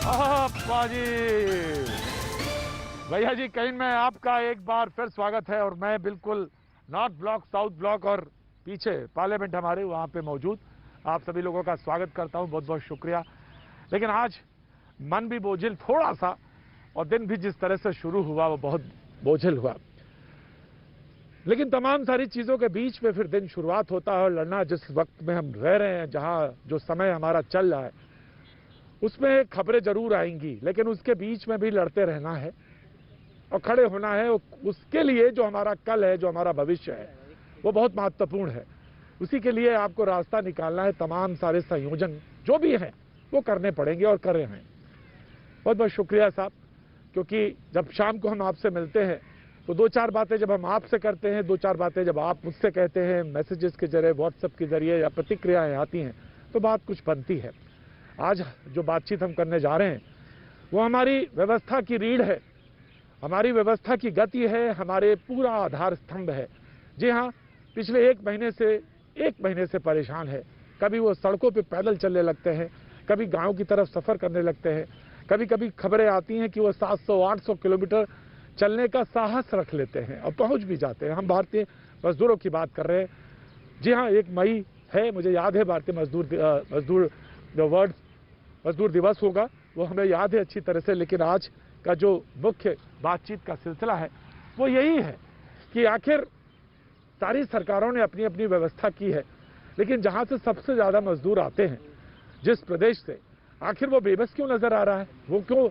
बाजी भैया जी, कहीं में आपका एक बार फिर स्वागत है। और मैं बिल्कुल नॉर्थ ब्लॉक, साउथ ब्लॉक और पीछे पार्लियामेंट हमारे वहाँ पे मौजूद आप सभी लोगों का स्वागत करता हूँ। बहुत बहुत शुक्रिया। लेकिन आज मन भी बोझिल थोड़ा सा, और दिन भी जिस तरह से शुरू हुआ वो बहुत बोझिल हुआ। लेकिन तमाम सारी चीज़ों के बीच में फिर दिन शुरुआत होता है, और लड़ना जिस वक्त में हम रह रहे हैं, जहाँ जो समय हमारा चल रहा है, उसमें खबरें जरूर आएंगी, लेकिन उसके बीच में भी लड़ते रहना है और खड़े होना है। उसके लिए जो हमारा कल है, जो हमारा भविष्य है, वो बहुत महत्वपूर्ण है। उसी के लिए आपको रास्ता निकालना है। तमाम सारे संयोजन जो भी हैं वो करने पड़ेंगे और कर रहे हैं। बहुत बहुत शुक्रिया साहब, क्योंकि जब शाम को हम आपसे मिलते हैं तो दो चार बातें जब हम आपसे करते हैं, दो चार बातें जब आप मुझसे कहते हैं, मैसेजेस के जरिए, व्हाट्सएप के जरिए या प्रतिक्रियाएं आती हैं, तो बात कुछ बनती है। आज जो बातचीत हम करने जा रहे हैं वो हमारी व्यवस्था की रीढ़ है, हमारी व्यवस्था की गति है, हमारे पूरा आधार स्तंभ है। जी हाँ, पिछले एक महीने से परेशान है। कभी वो सड़कों पे पैदल चलने लगते हैं, कभी गांव की तरफ सफ़र करने लगते हैं, कभी कभी खबरें आती हैं कि वो 700-800 किलोमीटर चलने का साहस रख लेते हैं और पहुंच भी जाते हैं। हम भारतीय मजदूरों की बात कर रहे हैं। जी हाँ, 1 मई है, मुझे याद है, भारतीय मजदूर दिवस होगा, वो हमें याद है अच्छी तरह से। लेकिन आज का जो मुख्य बातचीत का सिलसिला है वो यही है कि आखिर सारी सरकारों ने अपनी अपनी व्यवस्था की है, लेकिन जहां से सबसे ज़्यादा मजदूर आते हैं, जिस प्रदेश से, आखिर वो बेबस क्यों नजर आ रहा है? वो क्यों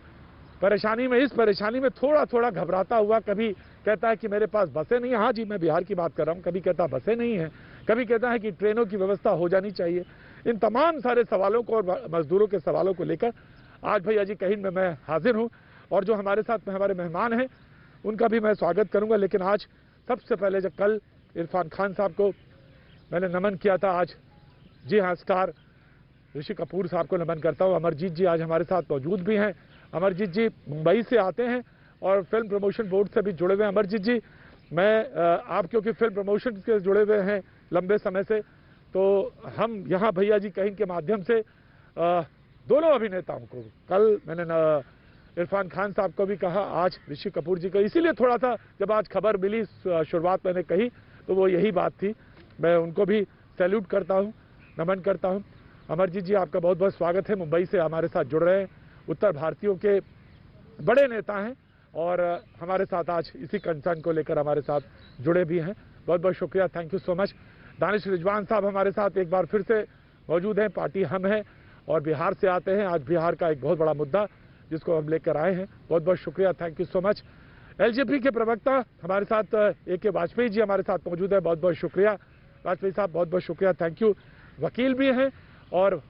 इस परेशानी में थोड़ा थोड़ा घबराता हुआ, कभी कहता है कि मेरे पास बसें नहीं है। हाँ जी, मैं बिहार की बात कर रहा हूँ। कभी कहता है बसें नहीं है, कभी कहता है कि ट्रेनों की व्यवस्था हो जानी चाहिए। इन तमाम सारे सवालों को और मजदूरों के सवालों को लेकर आज भैया जी कहीं में मैं हाजिर हूँ, और जो हमारे साथ में हमारे मेहमान हैं उनका भी मैं स्वागत करूँगा। लेकिन आज सबसे पहले, जब कल इरफान खान साहब को मैंने नमन किया था, आज जी हाँ, स्टार ऋषि कपूर साहब को नमन करता हूँ। अमरजीत जी आज हमारे साथ मौजूद भी हैं। अमरजीत जी मुंबई से आते हैं और फिल्म प्रमोशन बोर्ड से भी जुड़े हुए हैं। अमरजीत जी, आप क्योंकि फिल्म प्रमोशन से जुड़े हुए हैं लंबे समय से, तो हम यहाँ भैया जी कहीं के माध्यम से दोनों अभिनेताओं को, कल मैंने इरफान खान साहब को भी कहा, आज ऋषि कपूर जी को, इसीलिए थोड़ा सा जब आज खबर मिली, शुरुआत मैंने कही, तो वो यही बात थी। मैं उनको भी सैल्यूट करता हूँ, नमन करता हूँ। अमरजीत जी, आपका बहुत बहुत स्वागत है। मुंबई से हमारे साथ जुड़ रहे हैं, उत्तर भारतीयों के बड़े नेता हैं और हमारे साथ आज इसी कंसर्न को लेकर हमारे साथ जुड़े भी हैं। बहुत बहुत शुक्रिया, thank you so much. Danish Rizwan साहब हमारे साथ एक बार फिर से मौजूद हैं। पार्टी हम हैं और बिहार से आते हैं। आज बिहार का एक बहुत बड़ा मुद्दा जिसको हम लेकर आए हैं। बहुत बहुत शुक्रिया, thank you so much. LJP के प्रवक्ता हमारे साथ AK वाजपेयी जी हमारे साथ मौजूद है। बहुत बहुत शुक्रिया वाजपेयी साहब, बहुत बहुत शुक्रिया, थैंक यू। वकील भी हैं और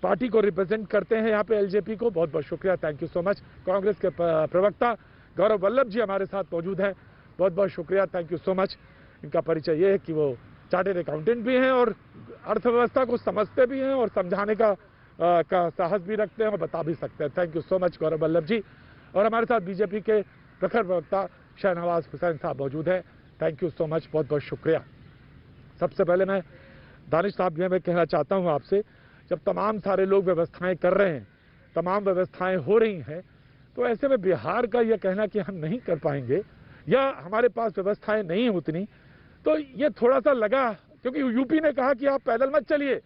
पार्टी को रिप्रेजेंट करते हैं यहाँ पे एलजेपी को। बहुत बहुत शुक्रिया, thank you so much. Congress के प्रवक्ता गौरव वल्लभ जी हमारे साथ मौजूद हैं। बहुत बहुत शुक्रिया, थैंक यू सो मच। इनका परिचय ये है कि वो चार्टेड अकाउंटेंट भी हैं और अर्थव्यवस्था को समझते भी हैं और समझाने का साहस भी रखते हैं और बता भी सकते हैं। थैंक यू सो मच गौरव वल्लभ जी। और हमारे साथ बीजेपी के प्रखर प्रवक्ता शाहनवाज हुसैन साहब मौजूद हैं। थैंक यू सो मच, बहुत बहुत शुक्रिया। सबसे पहले मैं दानिश साहब मैं कहना चाहता हूँ आपसे, जब तमाम सारे लोग व्यवस्थाएं कर रहे हैं, तमाम व्यवस्थाएं हो रही हैं, तो ऐसे में बिहार का यह कहना कि हम नहीं कर पाएंगे या हमारे पास व्यवस्थाएं नहीं उतनी, तो ये थोड़ा सा लगा, क्योंकि यूपी ने कहा कि आप पैदल मत चलिए,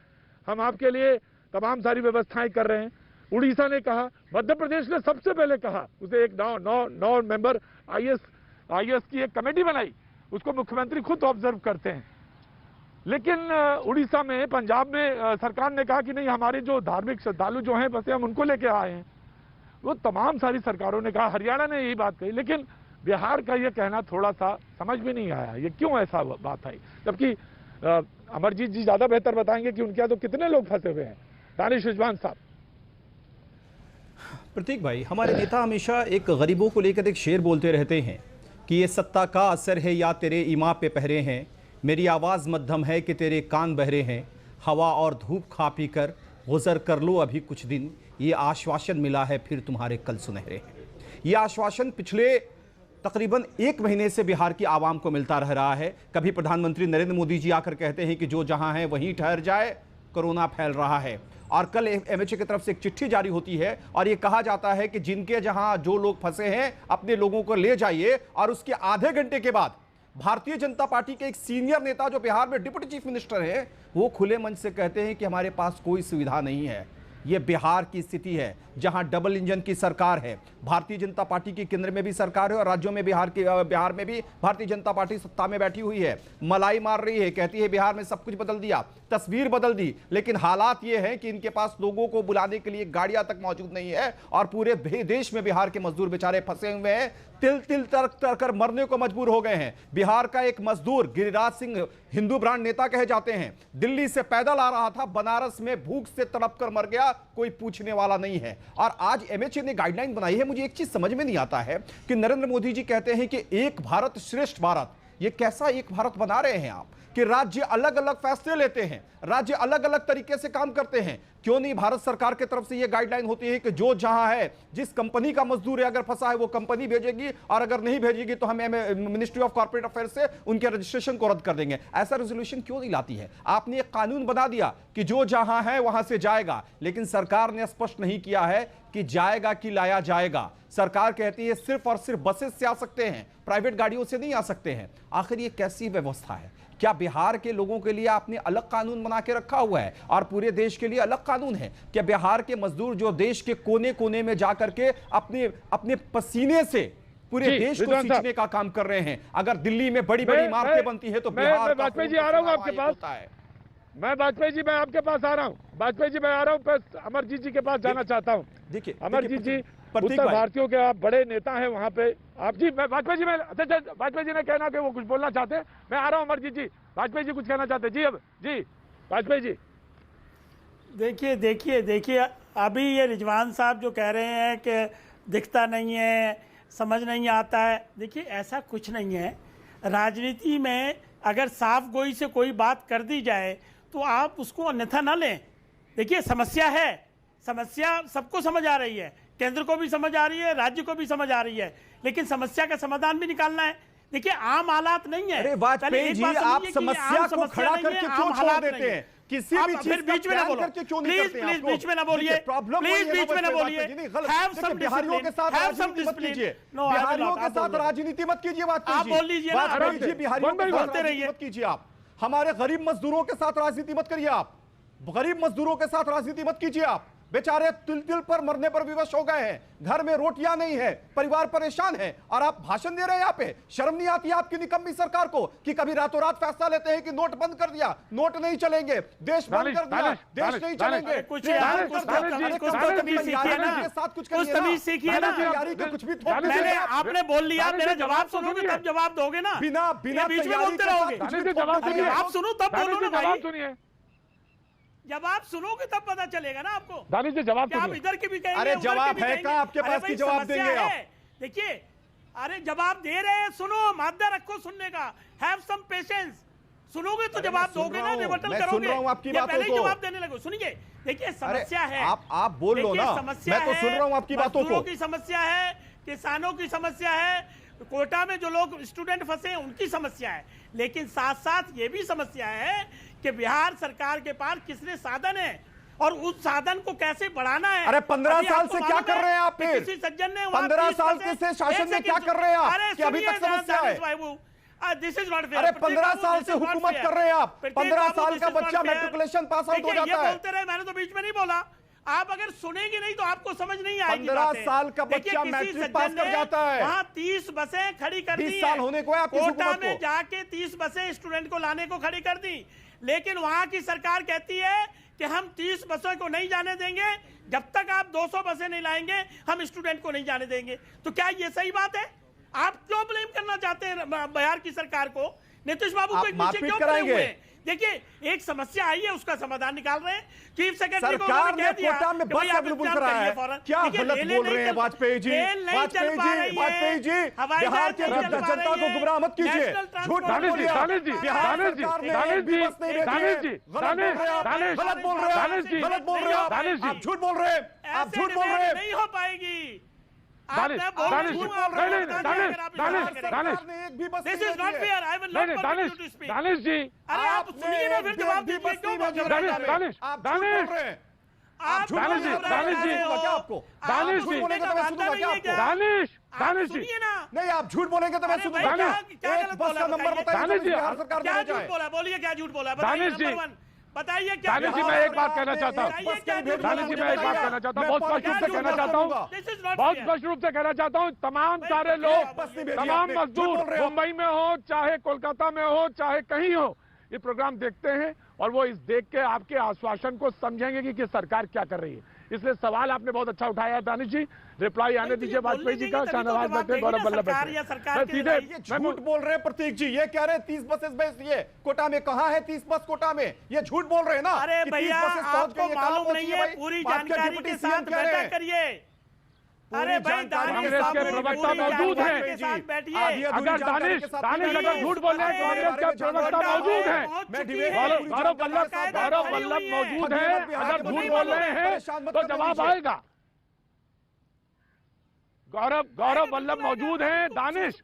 हम आपके लिए तमाम सारी व्यवस्थाएं कर रहे हैं। उड़ीसा ने कहा, मध्य प्रदेश ने सबसे पहले कहा, उसे एक 9 मेंबर IAS की एक कमेटी बनाई, उसको मुख्यमंत्री खुद ऑब्जर्व करते हैं। लेकिन उड़ीसा में, पंजाब में सरकार ने कहा कि नहीं, हमारे जो धार्मिक श्रद्धालु जो हैं, बस हम उनको लेके आए हैं। वो तमाम सारी सरकारों ने कहा, हरियाणा ने यही बात कही। लेकिन बिहार का ये कहना थोड़ा सा समझ में नहीं आया, ये क्यों ऐसा बात आई? जबकि अमरजीत जी ज्यादा बेहतर बताएंगे कि उनके यहाँ तो कितने लोग फंसे हुए हैं। दानिश रिजवान साहब। प्रतीक भाई, हमारे नेता हमेशा एक गरीबों को लेकर एक शेर बोलते रहते हैं कि ये सत्ता का असर है या तेरे ईमा पे पहरे हैं, मेरी आवाज़ मध्यम है कि तेरे कान बहरे हैं, हवा और धूप खा पी कर गुजर कर लो अभी कुछ दिन, ये आश्वासन मिला है फिर तुम्हारे कल सुनहरे हैं। ये आश्वासन पिछले तकरीबन 1 महीने से बिहार की आवाम को मिलता रह रहा है। कभी प्रधानमंत्री नरेंद्र मोदी जी आकर कहते हैं कि जो जहां है वहीं ठहर जाए, कोरोना फैल रहा है। और कल एमएचए की तरफ से एक चिट्ठी जारी होती है और यह कहा जाता है कि जिनके जहां जो लोग फंसे हैं अपने लोगों को ले जाइए। और उसके आधे घंटे के बाद भारतीय जनता पार्टी के एक सीनियर नेता जो बिहार में डिप्टी चीफ मिनिस्टर है, वो खुले मन से कहते हैं कि हमारे पास कोई सुविधा नहीं है। यह बिहार की स्थिति है जहां डबल इंजन की सरकार है। भारतीय जनता पार्टी की केंद्र में भी सरकार है और राज्यों में बिहार में भी भारतीय जनता पार्टी सत्ता में बैठी हुई है, मलाई मार रही है, कहती है बिहार में सब कुछ बदल दिया, तस्वीर बदल दी। लेकिन हालात ये हैं कि इनके पास लोगों को बुलाने के लिए गाड़ियां तक मौजूद नहीं है और पूरे देश में बिहार के मजदूर बेचारे फंसे हुए हैं, तिल तिल तर कर मरने को मजबूर हो गए हैं। बिहार का एक मजदूर गिरिराज सिंह हिंदू ब्रांड नेता कहे जाते हैं, दिल्ली से पैदल आ रहा था, बनारस में भूख से तड़प कर मर गया, कोई पूछने वाला नहीं है। और आज एमएचए ने गाइडलाइन बनाई है। मुझे एक चीज समझ में नहीं आता है कि नरेंद्र मोदी जी कहते हैं कि एक भारत श्रेष्ठ भारत, ये कैसा एक भारत बना रहे हैं आप कि राज्य अलग अलग फैसले लेते हैं, राज्य अलग अलग तरीके से काम करते हैं। क्यों नहीं भारत सरकार की तरफ से यह गाइडलाइन होती है कि जो जहां है, जिस कंपनी का मजदूर है अगर फंसा है वो कंपनी भेजेगी और अगर नहीं भेजेगी तो हम मिनिस्ट्री ऑफ कॉर्पोरेट अफेयर्स से उनके रजिस्ट्रेशन को रद्द कर देंगे। ऐसा रेजोल्यूशन क्यों नहीं लाती है? आपने एक कानून बना दिया कि जो जहां है वहां से जाएगा, लेकिन सरकार ने स्पष्ट नहीं किया है कि जाएगा कि लाया जाएगा। सरकार कहती है सिर्फ और सिर्फ बसेस से आ सकते हैं, प्राइवेट गाड़ियों से नहीं आ सकते हैं। आखिर ये कैसी व्यवस्था है? क्या बिहार के लोगों के लिए आपने अलग कानून बना के रखा हुआ है और पूरे देश के लिए अलग कानून है? क्या बिहार के मजदूर जो देश के कोने कोने में जाकर के अपने पसीने से पूरे देश को सींचने का काम कर रहे हैं, अगर दिल्ली में बड़ी बड़ी इमारतें बनती है तो बिहार का वाजपेयी जी आ रहा हूं आपके पास, मैं वाजपेयी जी मैं आपके पास आ रहा हूं, वाजपेयी जी मैं आ रहा हूं, अमरजीत जी के पास जाना चाहता हूं। देखिए अमरजीत जी उत्तर भारतीयों के आप बड़े नेता हैं वहां पे, आप जी मैं वाजपेयी जी, मैं वाजपेयी जी ने कहना कि वो कुछ बोलना चाहते हैं, मैं आ रहा हूं अमरजीत जी, वाजपेयी जी कुछ कहना चाहते हैं जी। अब जी वाजपेयी जी देखिए अभी ये रिजवान साहब जो कह रहे हैं कि दिखता नहीं है, समझ नहीं आता है, देखिए ऐसा कुछ नहीं है। राजनीति में अगर साफ गोई से कोई बात कर दी जाए तो आप उसको अन्यथा ना लें। देखिए समस्या है, समस्या सबको समझ आ रही है, केंद्र को भी समझ आ रही है, राज्य को भी समझ आ रही है, लेकिन समस्या का समाधान भी निकालना है। देखिए आम हालात नहीं है। अरे वाजपेयी जी आप समस्या को खड़ा करके क्यों छोड़ देते हैं? किसी भी चीज बीच में ना बोलो, प्लीज बीच में ना बोलिए, प्लीज बीच में ना बोलिए। हैव सम बिहारियों के साथ राजनीति मत कीजिए, बिहारियों के साथ राजनीति मत कीजिए। आप बोल लीजिए ना, बिहारियों के साथ राजनीति मत कीजिए। आप हमारे गरीब मजदूरों के साथ राजनीति मत करिए। आप गरीब मजदूरों के साथ राजनीति मत कीजिए। आप बेचारे तिल तिल पर मरने पर विवश हो गए हैं, घर में रोटियां नहीं है, परिवार परेशान है, और आप भाषण दे रहे हैं यहाँ पे। शर्म नहीं आती आपकी निकम्मी सरकार को कि कभी रातों रात फैसला लेते हैं कि नोट बंद कर दिया, नोट नहीं चलेंगे, देश बंद कर दिया, देश नहीं चलेंगे। कुछ तमीज सीखिए ना, कुछ भी मैंने आपने बोल लिया, मेरा जवाब सुनोगे तब जवाब दोगे ना, बिना बीच में बोलते रहोगे। आप सुनो तब बोलो ना भाई, जवाब सुनोगे तब पता चलेगा ना आपको। दानिश जी जवाब आप इधर के भी कहेंगे, अरे जवाब है क्या आपके पास की जवाब देंगे आप? देखिए अरे जवाब दे रहे हैं, सुनो, मादा रखो सुनने का, हैव सम पेशेंस। सुनोगे तो जवाब दोगे ना, रिबटल करोगे या पहले ही जवाब देने लगो। सुनिए देखिए समस्या है, आप बोल लो ना, मैं तो सुन रहा हूं आपकी बातों को। की समस्या है, किसानों की समस्या है, कोटा में जो लोग स्टूडेंट फंसे हैं उनकी समस्या है, लेकिन साथ साथ ये भी समस्या है कि बिहार सरकार के पास कितने साधन है और उस साधन को कैसे बढ़ाना है। अरे 15 साल से क्या कर रहे हैं आप? किसी सज्जन ने 15 साल के से शासन में क्या कर रहे हैं आप कि अभी तक समस्या है? This is not fair. अरे 15 साल से हुकूमत कर रहे हैं आप, 15 साल का बच्चा मैट्रिकुलेशन पास आउट हो जाता है। बोलते रहे, मैंने तो बीच में नहीं बोला। आप अगर सुनेंगे नहीं तो आपको समझ नहीं आएगी। 15 साल का बच्चा मैट्रिक पास कर जाता है। वहां 30 बसें खड़ी कर दी, 20 साल होने को है आपकी कोटा हुकूमत में को। जाके 30 बसें स्टूडेंट को लाने को खड़ी कर दी, लेकिन वहां की सरकार कहती है कि हम 30 बसों को नहीं जाने देंगे, जब तक आप 200 बसें नहीं लाएंगे हम स्टूडेंट को नहीं जाने देंगे। तो क्या ये सही बात है? आप क्यों ब्लेम करना चाहते हैं बिहार की सरकार को? नीतीश बाबू को पीछे क्यों खड़े हुए हैं? देखिए एक समस्या आई है, उसका समाधान निकाल रहे हैं। चीफ सेक्रेटरी को सरकार ने कह दिया कोटा में बस अवेलेबल कराया है। क्या गलत बोल रहे हैं वाजपेयी जी? वाजपेयी जी बिहार के जनता को गुमराह मत कीजिए, झूठ मत बोलिए। बिहार सरकार ने बस नहीं भेजी है, गलत बोल रहे हैं, गलत बोल रहे हैं आप, झूठ बोल रहे हैं, आप झूठ बोल रहे हैं। नहीं हो पाएगी, दानिश दानिश दानिश जी अरे आप सुनिए ना, फिर जवाब दीजिए। क्यों दानिश दानिश दानिश दानिश जी दानिश जी आपको दानिश जी दानिश दानिश जी नहीं, आप झूठ बोलेंगे तो मैं सुनूंगा। एक बस का नंबर बताइए बिहार सरकार क्या ने झूठ बोला, बोलिए क्या झूठ बोला, दानिश जी बताइए क्या। दानिश जी मैं एक बात कहना चाहता हूँ, दानिश जी मैं एक बात कहना चाहता हूँ, बहुत स्पष्ट रूप से कहना चाहता हूँ, बहुत स्पष्ट रूप से कहना चाहता हूँ, तमाम सारे लोग, तमाम मजदूर मुंबई में हो चाहे कोलकाता में हो चाहे कहीं हो, ये प्रोग्राम देखते हैं और वो इस देख के आपके आश्वासन को समझेंगे कि सरकार क्या कर रही है। इसलिए सवाल आपने बहुत अच्छा उठाया है दानिश जी, रिप्लाई आने दीजिए वाजपेयी जी का, शाहनवाज बैठे, गौरव वल्लभ बैठे। सीधे झूठ बोल रहे हैं प्रतीक जी, ये कह रहे हैं 30 बसेस भेजिए कोटा में। कहाँ है 30 बस कोटा में? ये झूठ बोल रहे हैं ना। अरे भैया आपको मालूम नहीं है, पूरी जानकारी के साथ बैठा करिए। अरे भाई कांग्रेस के प्रवक्ता मौजूद हैं, अगर दानिश अगर झूठ बोल रहे हैं, कांग्रेस के प्रवक्ता मौजूद हैं, गौरव वल्लभ मौजूद हैं, अगर झूठ बोल रहे हैं तो जवाब आएगा। गौरव वल्लभ मौजूद हैं, दानिश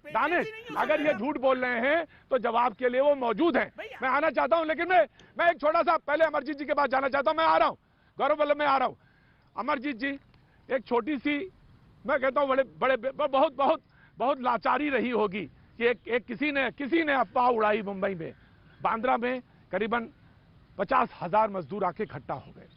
अगर ये झूठ बोल रहे हैं तो जवाब के लिए वो मौजूद हैं। मैं आना चाहता हूं, लेकिन मैं एक छोटा सा पहले अमरजीत जी के पास जाना चाहता हूं। मैं आ रहा हूं गौरव वल्लभ, मैं आ रहा हूं। अमरजीत जी, एक छोटी सी, मैं कहता हूं बहुत लाचारी रही होगी कि एक किसी ने अफवाह उड़ाई मुंबई में, बांद्रा में करीबन 50,000 मजदूर आके इकट्ठा हो गए।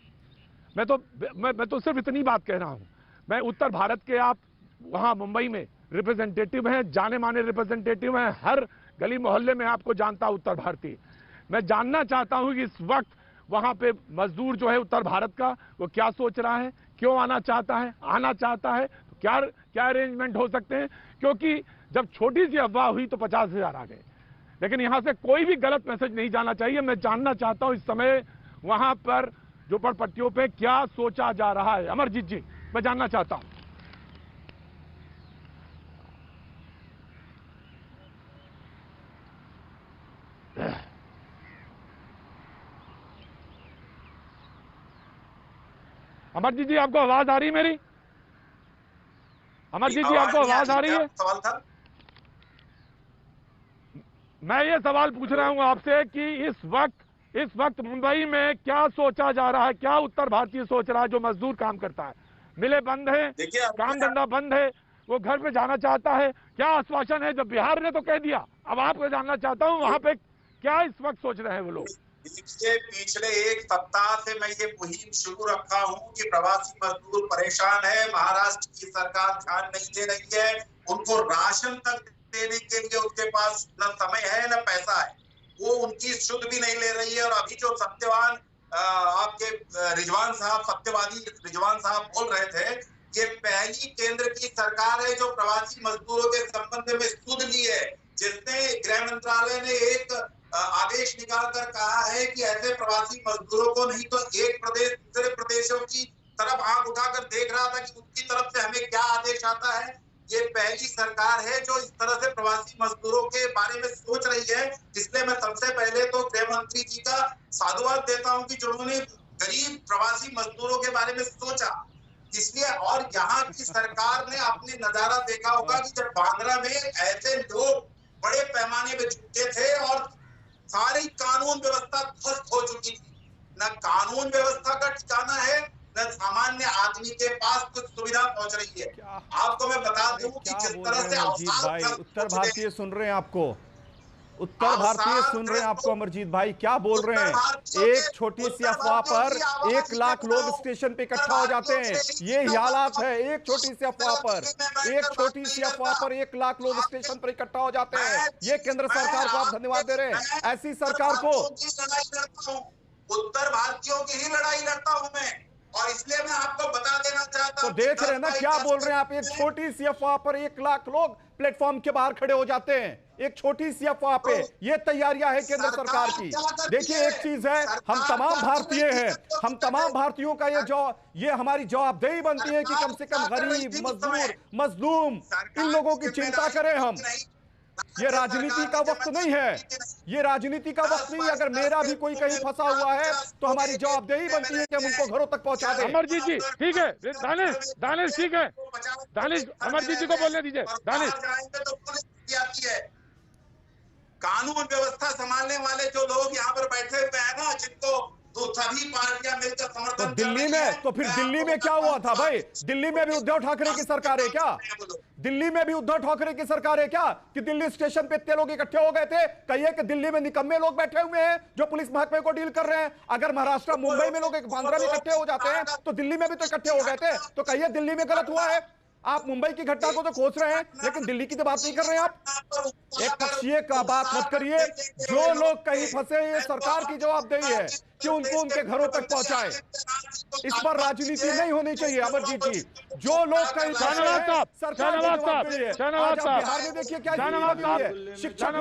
मैं तो सिर्फ इतनी बात कह रहा हूं, मैं उत्तर भारत के, आप वहां मुंबई में रिप्रेजेंटेटिव हैं, जाने माने रिप्रेजेंटेटिव हैं, हर गली मोहल्ले में आपको जानता उत्तर भारतीय। मैं जानना चाहता हूं कि इस वक्त वहां पे मजदूर जो है उत्तर भारत का, वो क्या सोच रहा है, क्यों आना चाहता है, तो क्या अरेंजमेंट हो सकते हैं। क्योंकि जब छोटी सी अफवाह हुई तो 50,000 आ गए, लेकिन यहां से कोई भी गलत मैसेज नहीं जाना चाहिए। मैं जानना चाहता हूं इस समय वहां पर झोपड़पट्टियों पे क्या सोचा जा रहा है। अमरजीत जी, मैं जानना चाहता हूं। अमरजीत जी, आपको आवाज आ रही है मेरी? अमरजीत जी, आपको आवाज आ रही है? सवाल था, मैं ये सवाल पूछ रहा हूं आपसे कि इस वक्त मुंबई में क्या सोचा जा रहा है, क्या उत्तर भारतीय सोच रहा है जो मजदूर काम करता है, मिले बंद है, काम धंधा बंद है, वो घर पे जाना चाहता है, क्या आश्वासन है? जब बिहार ने तो कह दिया, अब आपको जानना चाहता हूं वहां पे क्या इस वक्त सोच रहे हैं वो लोग। देखिए, पिछले एक सप्ताह से मैं ये मुहिम शुरू रखा हूँ कि प्रवासी मजदूर परेशान है, महाराष्ट्र की सरकार ध्यान नहीं दे रही है, उनको राशन तक देने के लिए उनके पास न समय है न पैसा है, वो उनकी शुद्ध भी नहीं ले रही है। और अभी जो सत्यवान आपके सत्यवादी रिजवान साहब बोल रहे थे, ये पहली केंद्र की सरकार है जो प्रवासी मजदूरों के संबंध में सुध ली है, जिसने गृह मंत्रालय ने एक आदेश निकाल कर कहा है कि ऐसे प्रवासी मजदूरों को नहीं तो एक प्रदेश दूसरे प्रदेशों की तरफ आंख उठाकर देख रहा था कि उनकी तरफ से हमें क्या आदेश आता है। ये पहली सरकार है जो इस तरह से प्रवासी मजदूरों के बारे में सोच रही है। इसलिए मैं सबसे पहले तो गृह मंत्री जी का साधुवाद देता हूं कि जिन्होंने गरीब प्रवासी मजदूरों के बारे में सोचा। इसलिए, और यहाँ की सरकार ने अपने नजारा देखा होगा कि जब बांद्रा में ऐसे लोग बड़े पैमाने पे जुटे थे और सारी कानून व्यवस्था ध्वस्त हो चुकी थी, न कानून व्यवस्था का ठिकाना है न सामान्य आदमी के पास कुछ सुविधा पहुंच रही है। आपको मैं बता दूं कि जिस तरह से उत्तर भारतीय सुन रहे हैं आपको, उत्तर भारतीय सुन रहे हैं आपको अमरजीत भाई, क्या बोल रहे हैं? एक छोटी सी अफवाह पर 1 लाख लोग स्टेशन पे इकट्ठा हो जाते हैं, ये हालात है। एक छोटी सी अफवाह पर 1 लाख लोग स्टेशन पर इकट्ठा हो जाते हैं। ये केंद्र सरकार को आप धन्यवाद दे रहे हैं, ऐसी सरकार को। उत्तर भारतीयों की ही लड़ाई लड़ता हूं मैं, और इसलिए मैं आपको बता देना चाहता हूं। तो देख रहे हैं ना क्या बोल रहे हैं आप? एक छोटी सी अफवाह पर 1 लाख लोग प्लेटफॉर्म के बाहर खड़े हो जाते हैं, एक छोटी सी अफवाह पे। ये तैयारियां है केंद्र सरकार की। देखिए, एक चीज है, हम तमाम भारतीय हैं, हम तमाम भारतीयों का ये हमारी जवाबदेही बनती है कि कम से कम गरीब, मजदूर, मजलूम, इन लोगों की चिंता करें हम। ये राजनीति का वक्त नहीं है, ये राजनीति का वक्त नहीं है। अगर मेरा भी कोई कहीं फंसा हुआ है तो हमारी जवाबदेही बनती है कि हम उनको घरों तक पहुंचा दें। अमरजीत जी ठीक है, दानिश ठीक है, दानिश अमरजीत जी को बोलने दीजिए। दानिश, कानून व्यवस्था संभालने वाले जो लोग यहाँ पर बैठे हुए हैं ना, जिनको तो सभी पार्टियां मिलकर समर्थन तो दिल्ली में, तो फिर दिल्ली में क्या हुआ था भाई? दिल्ली में भी उद्धव ठाकरे की सरकार है क्या? दिल्ली में भी उद्धव ठाकरे की सरकार है क्या कि दिल्ली स्टेशन पे इतने लोग इकट्ठे हो गए थे? कहिए कि दिल्ली में निकम्मे लोग बैठे हुए हैं जो पुलिस महकमे को डील कर रहे हैं। अगर महाराष्ट्र मुंबई में लोग बांद्रा में इकट्ठे हो जाते हैं तो दिल्ली में भी तो इकट्ठे हो गए थे। तो कहिए दिल्ली में गलत हुआ है। आप मुंबई की घटना को तो खोज रहे हैं लेकिन दिल्ली की तो बात नहीं कर रहे हैं। आप एक पक्षीय का बात मत करिए। जो लोग कहीं फंसे, ये सरकार की जवाबदेही है कि उनको उनके घरों तक पहुंचाए। इस पर राजनीति नहीं होनी चाहिए। अमरजीत जी, जो लोग कहीं फंसे हैं, सरकार की जवाबदेही है। आज आप बिहार में देखिए क्या है, शिक्षक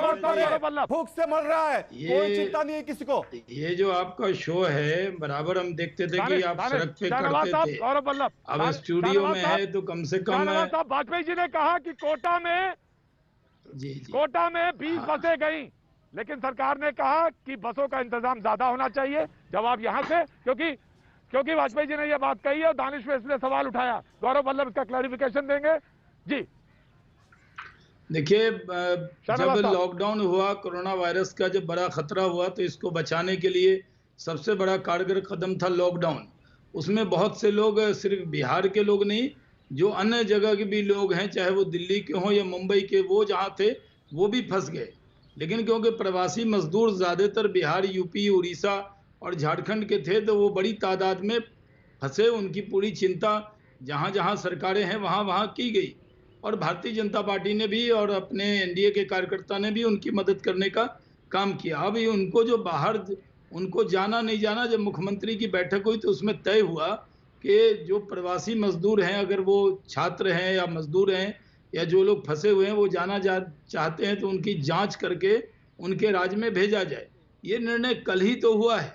भूख से मर रहा है, कोई चिंता नहीं है किसी को। ये जो आपका शो है, बराबर हम देखते थे कि आप सड़क पे करते थे, अब स्टूडियो में है तो कम से कम। वाजपेयी जी ने कहा कि कोटा में 20 बसें गई, लेकिन सरकार ने कहा कि बसों का इंतजाम ज्यादा होना चाहिए। जवाब यहां से, क्योंकि वाजपेयी जी ने यह बात कही है और दानिश पे इसलिए सवाल उठाया। गौरव वल्लभ इसका क्लैरिफिकेशन देंगे जी। देखिए, जब लॉकडाउन हुआ, कोरोना वायरस का जब बड़ा खतरा हुआ, तो इसको बचाने के लिए सबसे बड़ा कारगर कदम था लॉकडाउन। उसमें बहुत से लोग, सिर्फ बिहार के लोग नहीं, जो अन्य जगह के भी लोग हैं, चाहे वो दिल्ली के हों या मुंबई के, वो जहाँ थे वो भी फंस गए। लेकिन क्योंकि प्रवासी मजदूर ज़्यादातर बिहार, यूपी, उड़ीसा और झारखंड के थे, तो वो बड़ी तादाद में फंसे। उनकी पूरी चिंता जहाँ जहाँ सरकारें हैं वहाँ वहाँ की गई, और भारतीय जनता पार्टी ने भी और अपने एनडीए के कार्यकर्ता ने भी उनकी मदद करने का काम किया। अब ये उनको जो बाहर, उनको जाना नहीं जाना, जब मुख्यमंत्री की बैठक हुई तो उसमें तय हुआ कि जो प्रवासी मजदूर हैं, अगर वो छात्र हैं या मजदूर हैं या जो लोग फंसे हुए हैं, वो जाना चाहते हैं तो उनकी जांच करके उनके राज्य में भेजा जाए। ये निर्णय कल ही तो हुआ है,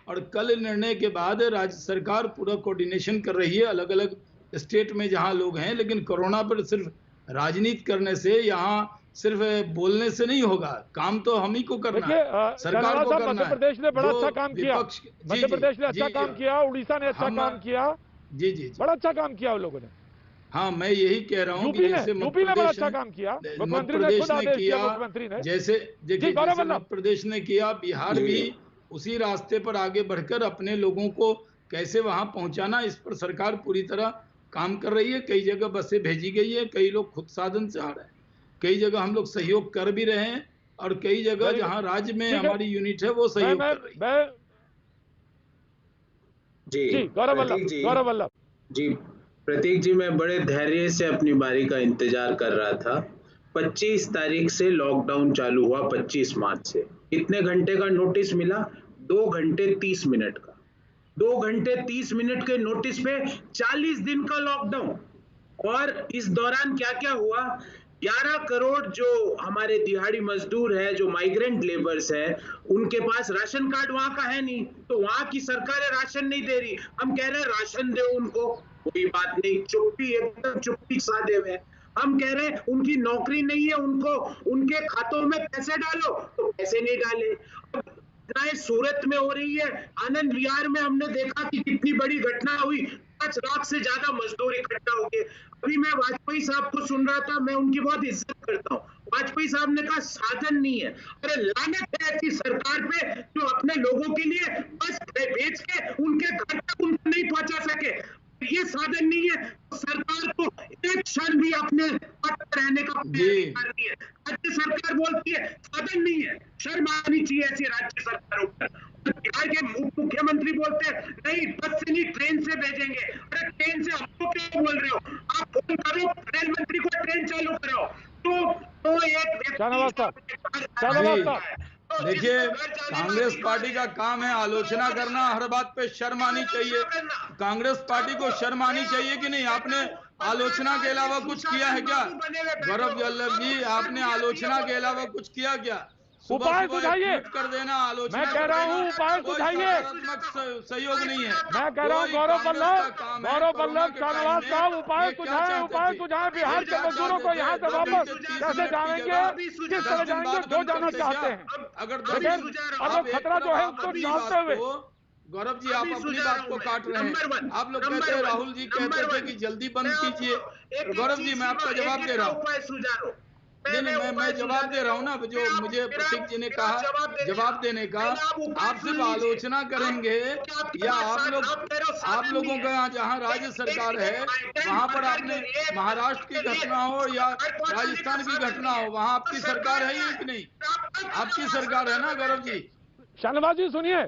और कल निर्णय के बाद राज्य सरकार पूरा कोऑर्डिनेशन कर रही है अलग अलग स्टेट में जहां लोग हैं। लेकिन कोरोना पर सिर्फ राजनीति करने से, यहाँ सिर्फ बोलने से नहीं होगा, काम तो हम ही को करना है, सरकार को करना है। मध्य प्रदेश ने बड़ा अच्छा काम किया, मध्य प्रदेश ने अच्छा काम किया, उड़ीसा ने अच्छा काम किया, जी बड़ा अच्छा काम किया उन लोगों ने। हाँ, मैं यही कह रहा हूँ कि जैसे यूपी ने बड़ा अच्छा काम किया, मुख्यमंत्री ने खुद आदेश दिया, मुख्यमंत्री ने, जैसे मध्य प्रदेश ने किया, बिहार भी उसी रास्ते पर आगे बढ़कर अपने लोगों को कैसे वहां पहुंचाना, इस पर सरकार पूरी तरह काम कर रही है। कई जगह बसें भेजी गई है, कई लोग खुद साधन से आ रहे हैं, कई जगह हम लोग सहयोग कर भी रहे हैं, और कई जगह जहां राज्य में हमारी यूनिट है वो सहयोग कर रही है। जी गौरव वल्लभ जी, प्रतीक जी, मैं बड़े धैर्य से अपनी बारी का इंतजार कर रहा था। 25 तारीख से लॉकडाउन चालू हुआ, 25 मार्च से। कितने घंटे का नोटिस मिला? 2 घंटे 30 मिनट का। 2 घंटे 30 मिनट के नोटिस पे 40 दिन का लॉकडाउन। और इस दौरान क्या क्या हुआ? 11 करोड़ जो हमारे दिहाड़ी मजदूर है, जो माइग्रेंट लेबर्स है, उनके पास राशन कार्ड वहां का है नहीं, तो वहां की सरकारें राशन नहीं दे रही। हम कह रहे हैं राशन दो उनको, कोई बात नहीं, चुप्पी, एकदम चुप्पी साधे हुए। हम कह रहे हैं उनकी नौकरी नहीं है, उनको उनके खातों में पैसे डालो, तो पैसे नहीं डाले। सूरत में हो रही है, आनंद विहार में हमने देखा कि कितनी बड़ी घटना हुई, 5 लाख से ज्यादा मजदूर इकट्ठा हो गए। अभी मैं वाजपेयी साहब को सुन रहा था, मैं उनकी बहुत इज्जत करता हूँ। वाजपेयी साहब ने कहा साधन नहीं है। अरे लानत है ऐसी सरकार पे जो अपने लोगों के लिए बस बेच के उनके घर तक उनको नहीं पहुंचा सके। ये साधन नहीं है तो सरकार को एक क्षण भी अपने पद पर रहने का प्रयास कर रही है। राज्य सरकार बोलती है साधन नहीं है, शर्म आनी चाहिए ऐसी राज्य सरकारों पर। बिहार के मुख्यमंत्री बोलते हैं नहीं, बस से नहीं ट्रेन से भेजेंगे। अरे ट्रेन से हमको क्या बोल रहे हो? आप फोन करो रेल मंत्री को, ट्रेन चालू करो। तो एक देखिए, कांग्रेस पार्टी का काम है आलोचना करना, हर बात पे शर्म आनी चाहिए। कांग्रेस पार्टी को शर्म आनी चाहिए कि नहीं? आपने आलोचना के अलावा कुछ किया है क्या? गौरव वल्लभ जी, आपने आलोचना के अलावा कुछ किया क्या? उपाय सुझाइए। कर देना, आलोचना मैं कह रहा हूँ उपाय सुझाइए। सहयोग नहीं है। मैं कह रहा हूँ गौरव वल्लभ शाहनवाज साहब उपाय सुझाएं। बिहार के मजदूरों को यहाँ से वापस कैसे जाएंगे, किस तरह जाएंगे, जो जाना चाहते हैं। अगर अब खतरा जो है उसको जानते हुए गौरव जी आप अपनी बात को काट रहे हैं। आप लोग कहते हैं, राहुल जी कहते थे कि जल्दी बंद कीजिए। गौरव जी मैं आपका जवाब दे रहा हूँ। नहीं, मैं जवाब दे रहा हूँ ना, जो मुझे प्रतीक जी ने कहा जवाब देने का। आप सिर्फ आलोचना करेंगे या आप लोगों का यहाँ जहाँ राज्य सरकार है वहाँ पर आपने महाराष्ट्र की घटना हो या राजस्थान की घटना हो, वहाँ आपकी सरकार है ही कि नहीं? आपकी सरकार है ना गौरव जी? शाहनवाज जी सुनिए,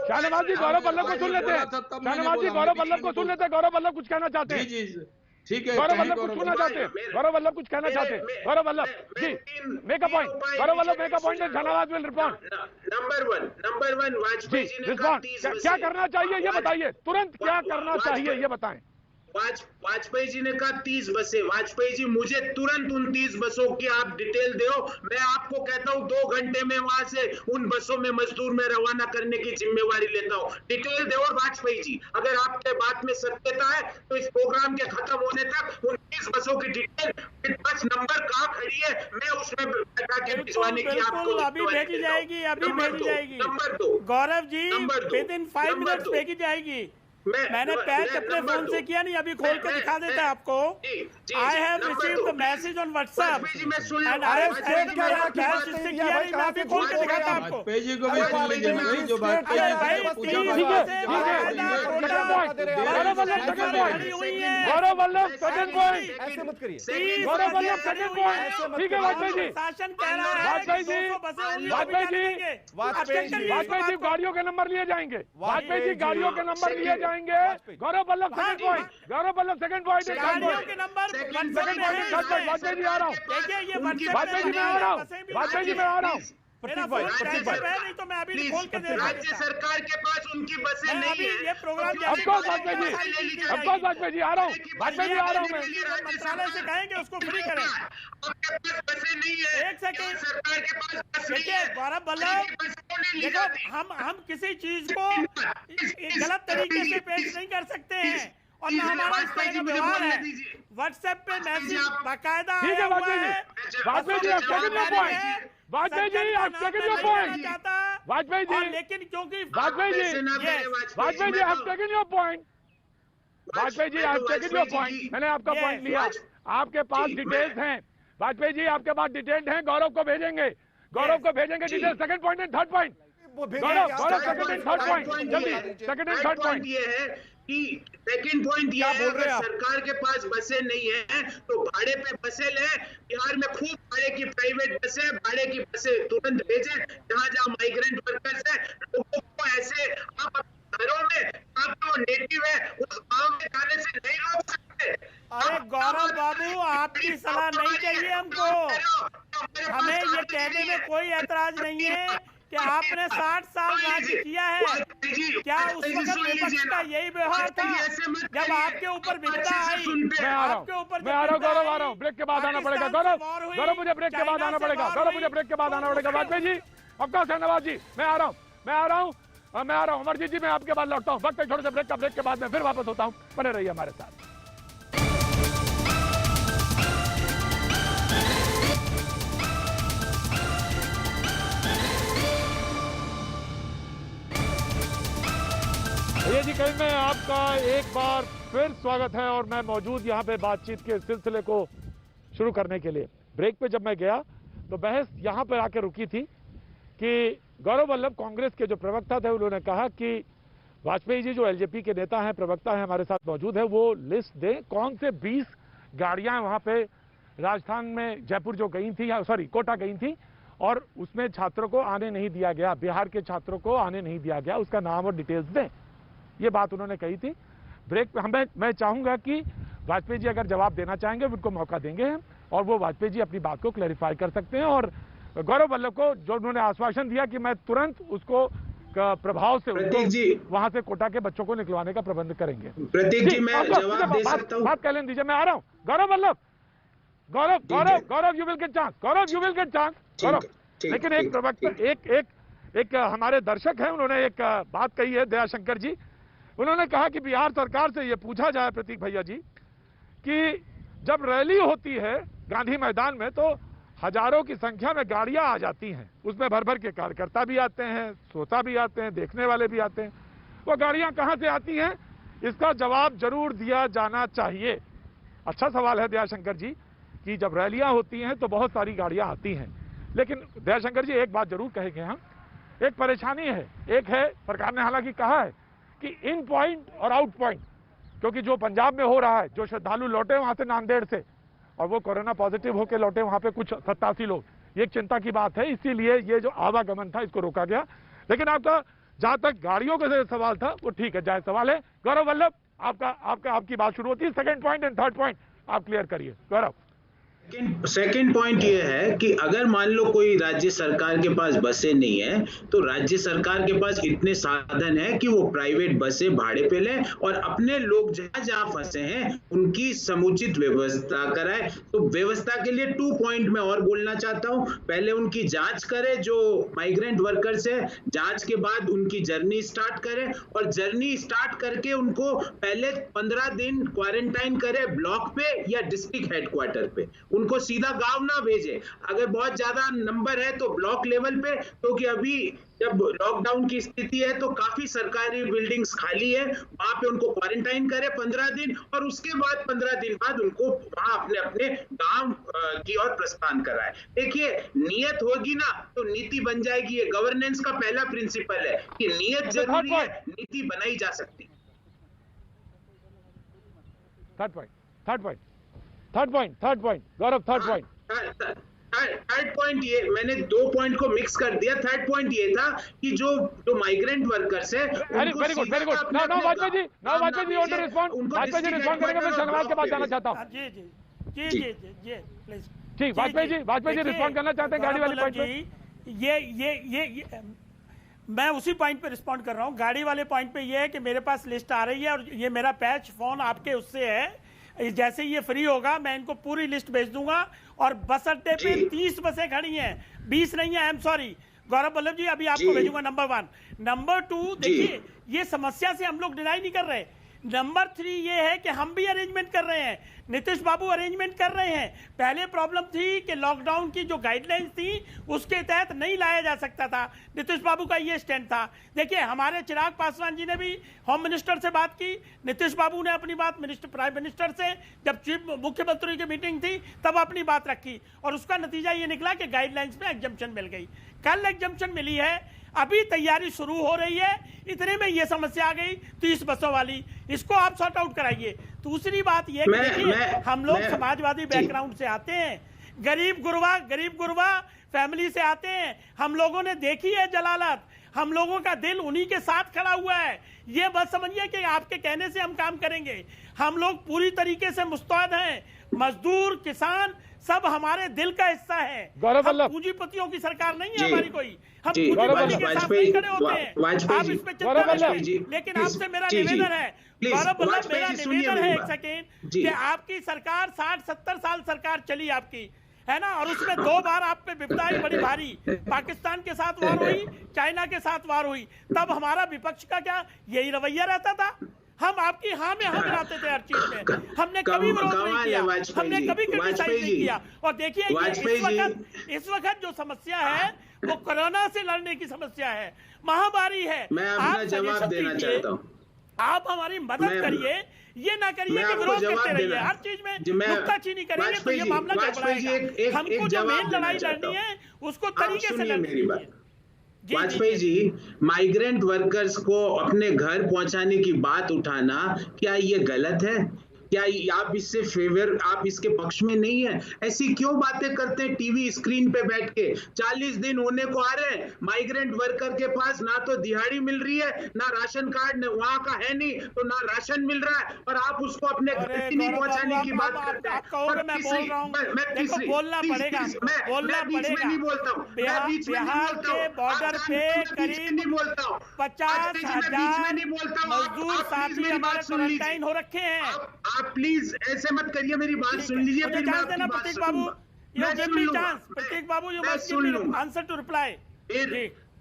शाहनवाज जी गौरव वल्लभ को सुन लेते हैं। शाहनवाज जी गौरव वल्लभ को सुन लेते हैं। गौरव वल्लभ कुछ कहना चाहते हैं। जी ठीक है, गौरव वल्लभ कुछ सुनना चाहते हैं। गौरव वल्लभ कुछ कहना चाहते हैं। Gaurav Vallabh ji make a point. Gaurav Vallabh make a point and Shahnawaz will respond. Number one Vajpayee ji ने रिस्पॉन्ड। क्या करना चाहिए ये बताइए, तुरंत क्या करना चाहिए ये बताएं। वाजपेयी जी ने कहा 30 बसें। वाजपेयी जी मुझे तुरंत उन 30 बसों की आप डिटेल दो। मैं आपको कहता हूं 2 घंटे में वहां से उन बसों में मजदूर में रवाना करने की जिम्मेवारी लेता हूं। डिटेल दो वाजपेयी जी। अगर आपके बात में सत्यता है तो इस प्रोग्राम के खत्म होने तक उन 30 बसों की डिटेल, बस नंबर कहाँ खड़ी है, मैं उसमें बैठा के भिजवाने की आपको अभी भेजी जाएगी। अभी भेजी जाएगी। Number 2 Gaurav ji within 5 minutes भेजी जाएगी। मैंने पैच अपने फोन से किया नहीं, अभी खोल के दिखा देता है आपको। I have received the message on WhatsApp and I have send patch इससे किया नहीं, मैं अभी खोल के दिखाता हूं आपको। पेजी को भी सुन लीजिए भाई, जो बात ठीक है Gaurav Vallabh second point. Gaurav Vallabh second point. ऐसे मत करिए। Gaurav Vallabh second point. ठीक है वाजपेयी जी। शासन कह रहा है वाजपेयी जी गाड़ियों के नंबर लिए जाएंगे। वाजपेयी जी गाड़ियों के नंबर लिए जाएंगे। Gaurav Vallabh second point. Gaurav Vallabh second point. गाड़ियों के नंबर वाजपेयी जी आ रहा हूँ। देखिए ये वाजपेयी जी मैं आ रहा हूँ। वाजपेयी जी मैं आ रहा हूँ। मेरा फोन नहीं तो मैं अभी खोल के दे रहा हूं। राज्य सरकार के पास उनकी बसें नहीं है। ये प्रोग्राम अफकोर्स वाजपेयी जी आ रहा हूँ। वाजपेयी जी आ रहा हूँ मैं। मंत्रालय से कहेंगे उसको फ्री करें। आपके पास बसें नहीं है। एक सेकंड, सरकार के पास बस नहीं देखिए है। गौरव वल्लभ देखो, हम किसी चीज को गलत तरीके से पेश नहीं कर सकते हैं और ना हमारा इस तरह का व्यवहार है। व्हाट्सएप पे मैसेज बाकायदा ठीक है वाजपेयी जी आप second your point. Vajpayee ji आप second your point. Vajpayee ji लेकिन क्योंकि वाजपेयी जी आप second your point. Vajpayee ji आप सेकंड योर पॉइंट। मैंने आपका पॉइंट लिया। आपके पास डिटेल्स हैं वाजपेयी जी, आपके पास डिटेल्ड हैं। गौरव को भेजेंगे detail. Second point and third point. Gaurav second and third point जल्दी। सेकंड एंड थर्ड पॉइंट ये है कि सेकंड पॉइंट ये है कि सरकार के पास बसें नहीं है तो भाड़े पे बसें लें। बिहार में खूब भाड़े की प्राइवेट बसें, भाड़े की बसें तुरंत भेजें। जहाँ माइग्रेंट वर्कर्स है लोगों को ऐसे आप घरों में, आप जो नेटिव है उस गाँव में जाने से नहीं रोक सकते। अरे गौरव बाबू आपकी सलाह नहीं चाहिए हमको। हमें ये कहने में कोई ऐतराज नहीं है कि आपने 60 साल राज्य किया है। क्या उस वक्त विपक्ष का यही व्यवहार था जब आपके ऊपर विपदा आई? आपके ऊपर मैं आ रहा हूँ गौरव, आ रहा हूँ। ब्रेक के बाद आना पड़ेगा गौरव मुझे ब्रेक के बाद आना पड़ेगा। वाजपेयी जी अफकोर्स धन्यवाद जी। मैं आ रहा हूँ। अमरजीत जी मैं आपके बाद लौटता हूँ। वक्त छोटे से ब्रेक के बाद मैं फिर वापस होता हूँ। बने रहिए हमारे साथ। भैया जी कहीं में आपका एक बार फिर स्वागत है और मैं मौजूद यहाँ पे बातचीत के सिलसिले को शुरू करने के लिए। ब्रेक पे जब मैं गया तो बहस यहाँ पर आकर रुकी थी कि गौरव वल्लभ कांग्रेस के जो प्रवक्ता थे उन्होंने कहा कि वाजपेयी जी जो एलजेपी के नेता हैं, प्रवक्ता हैं, हमारे साथ मौजूद है, वो लिस्ट दें कौन से 20 गाड़ियां वहाँ पे राजस्थान में जयपुर जो गई थी, सॉरी कोटा गई थी और उसमें छात्रों को आने नहीं दिया गया, बिहार के छात्रों को आने नहीं दिया गया, उसका नाम और डिटेल्स दें। ये बात उन्होंने कही थी ब्रेक पे। मैं चाहूंगा कि वाजपेयी जी अगर जवाब देना चाहेंगे उनको मौका देंगे हम और वो वाजपेयी जी अपनी बात को क्लैरिफाई कर सकते हैं। और गौरव वल्लभ को जो उन्होंने आश्वासन दिया कि मैं तुरंत उसको प्रभाव से वहां से कोटा के बच्चों को निकलवाने का प्रबंध करेंगे। प्रतीक जी मैं जवाब दे सकता हूं? बात कर दीजिए, मैं आ रहा हूं। गौरव वल्लभ, गौरव यू विल गेट चांस। लेकिन एक प्रवक्ता एक हमारे दर्शक हैं, उन्होंने एक बात कही है, दयाशंकर जी। उन्होंने कहा कि बिहार सरकार से ये पूछा जाए प्रतीक भैया जी कि जब रैली होती है गांधी मैदान में तो हजारों की संख्या में गाड़ियां आ जाती हैं, उसमें भर भर के कार्यकर्ता भी आते हैं, श्रोता भी आते हैं, देखने वाले भी आते हैं। वो गाड़ियां कहां से आती हैं, इसका जवाब जरूर दिया जाना चाहिए। अच्छा सवाल है दयाशंकर जी कि जब रैलियां होती हैं तो बहुत सारी गाड़ियां आती हैं, लेकिन दयाशंकर जी एक बात जरूर कहेंगे हम, एक परेशानी है। एक है, सरकार ने हालांकि कहा है कि इन पॉइंट और आउट पॉइंट, क्योंकि जो पंजाब में हो रहा है, जो श्रद्धालु लौटे वहां से नांदेड़ से और वो कोरोना पॉजिटिव होकर लौटे वहां पे कुछ 87 लोग, ये एक चिंता की बात है, इसीलिए ये जो आवागमन था इसको रोका गया। लेकिन आपका जहां तक गाड़ियों का सवाल था वो ठीक है, जायज सवाल है। गौरव वल्लभ, आपकी बात शुरू होती है, second point and third point आप क्लियर करिए। गौरव। सेकेंड पॉइंट ये है कि अगर मान लो कोई राज्य सरकार के पास बसें नहीं है तो राज्य सरकार के पास इतने साधन है कि वो प्राइवेट बसें भाड़े पे ले और अपने लोग जहां जहां फंसे हैं उनकी समुचित व्यवस्था कराए। तो व्यवस्था के लिए 2 पॉइंट मैं और बोलना चाहता हूं। पहले उनकी जांच करे, जो माइग्रेंट वर्कर्स है, जांच के बाद उनकी जर्नी स्टार्ट करे और जर्नी स्टार्ट करके उनको पहले 15 दिन क्वारंटाइन करे ब्लॉक पे या डिस्ट्रिक्ट हेडक्वार्टर पे, उनको सीधा गांव ना भेजे। अगर बहुत ज्यादा नंबर है तो ब्लॉक लेवल पे, क्योंकि अभी जब लॉकडाउन की स्थिति है तो काफी सरकारी बिल्डिंग्स खाली है, वहां पे उनको क्वारंटाइन करे 15 दिन और उसके बाद 15 दिन बाद उनको वहां अपने अपने गांव की ओर प्रस्थान कराए। देखिए, नियत होगी ना तो नीति बन जाएगी। ये गवर्नेंस का पहला प्रिंसिपल है कि नियत जरूरी है, नीति बनाई जा सकती। थर्ड पॉइंट गौरव, थर्ड पॉइंट। थर्ड पॉइंट ये, मैंने 2 पॉइंट को मिक्स कर दिया। थर्ड पॉइंट ये था कि जो माइग्रेंट वर्कर्स है, very good. Now Vajpayee ji want to respond. Vajpayee ji respond करेंगे, मैं शहनवाज के पास जाना चाहता हूं। जी प्लीज। ठीक, वाजपेयी जी रिस्पॉन्ड करना चाहते हैं गाड़ी वाली पॉइंट पे। ये मैं उसी पॉइंट पे रिस्पॉन्ड कर रहा हूं। गाड़ी वाले पॉइंट पे ये है कि मेरे पास लिस्ट आ रही है और ये मेरा पैच फोन आपके उससे है, जैसे ये फ्री होगा मैं इनको पूरी लिस्ट भेज दूंगा। और बस अड्डे पे 30 बसें खड़ी हैं, 20 नहीं है। आई एम सॉरी गौरव वल्लभ जी, अभी आपको भेजूंगा। नंबर 1। नंबर 2, देखिए ये समस्या से हम लोग डिनाई नहीं कर रहे। नंबर 3 ये है कि हम भी अरेंजमेंट कर रहे हैं, नीतीश बाबू अरेंजमेंट कर रहे हैं। पहले प्रॉब्लम थी कि लॉकडाउन की जो गाइडलाइंस थी उसके तहत नहीं लाया जा सकता था, नीतीश बाबू का ये स्टैंड था। देखिए, हमारे चिराग पासवान जी ने भी होम मिनिस्टर से बात की, नीतीश बाबू ने अपनी बात प्राइम मिनिस्टर से, जब चीफ मुख्यमंत्री की मीटिंग थी तब अपनी बात रखी और उसका नतीजा ये निकला कि गाइडलाइंस में एग्जम्पशन मिल गई। कल एग्जम्पशन मिली है, अभी तैयारी शुरू हो रही है, इतने में ये समस्या आ गई 30 बसों वाली, इसको आप सॉर्ट आउट कराइए। दूसरी बात ये कि देखिए, हम लोग समाजवादी बैकग्राउंड से आते हैं, गरीब गुरबा फैमिली से आते हैं। हम लोगों ने देखी है जलालत, हम लोगों का दिल उन्हीं के साथ खड़ा हुआ है। ये बस समझिए कि आपके कहने से हम काम करेंगे। हम लोग पूरी तरीके से मुस्तैद हैं, मजदूर, किसान सब हमारे दिल का हिस्सा है। पूंजीपतियों की सरकार नहीं है हमारी कोई, हम पूंजीपति के साथ नहीं खड़े होते हैं। आप इस पे चिंता न करें, लेकिन आपसे मेरा निवेदन है गौरव वल्लभ, मेरा निवेदन है एक सेकेंड कि आपकी सरकार 60-70 साल सरकार चली आपकी, है ना, और उसमें 2 बार आप पे विपदा आई बड़ी भारी। पाकिस्तान के साथ वार हुई, चाइना के साथ वार हुई, तब हमारा विपक्ष का क्या यही रवैया रहता था? हम आपकी हाँ में हाँ मिलाते थे हर चीज में, हमने कभी विरोध नहीं किया, हमने कभी क्रिटिसाइज नहीं किया। और देखिए इस वक्त जो समस्या है वो कोरोना से लड़ने की समस्या है, महामारी है। मैं अपना जवाब देना चाहता हूँ, आप हमारी मदद करिए, ये ना करिए कि विरोध करते रहिए हर चीज में, नुक्ताचीनी करेंगे तो ये मामला गड़बड़ाएगा। हमको जो मेन लड़ाई लड़नी है उसको तरीके से लड़नी। वाजपेयी जी, माइग्रेंट वर्कर्स को अपने घर पहुंचाने की बात उठाना, क्या ये गलत है? क्या आप इससे आप इसके पक्ष में नहीं है? ऐसी क्यों बातें करते हैं टीवी स्क्रीन पे बैठ के? 40 दिन होने को आ रहे हैं, माइग्रेंट वर्कर के पास ना तो दिहाड़ी मिल रही है, ना राशन कार्ड वहां का है नहीं, तो ना राशन मिल रहा है, और आप उसको अपने घर नहीं पहुंचाने की बात करते हैं। मैं बोलना पड़ेगा, मैं बीच में नहीं बोलता हूँ, मैं बीच में नहीं बोलता हूँ, बॉर्डर पे करीब नहीं बोलता हूँ, 50,000 मजदूर साथी हमारे क्वारंटाइन हो रखे हैं। आप प्लीज ऐसे मत करिए, मेरी बात सुन लीजिए, फिर मैं आपकी बात सुनूंगा। You give me chance, Prateek Babu, you must give me answer to reply.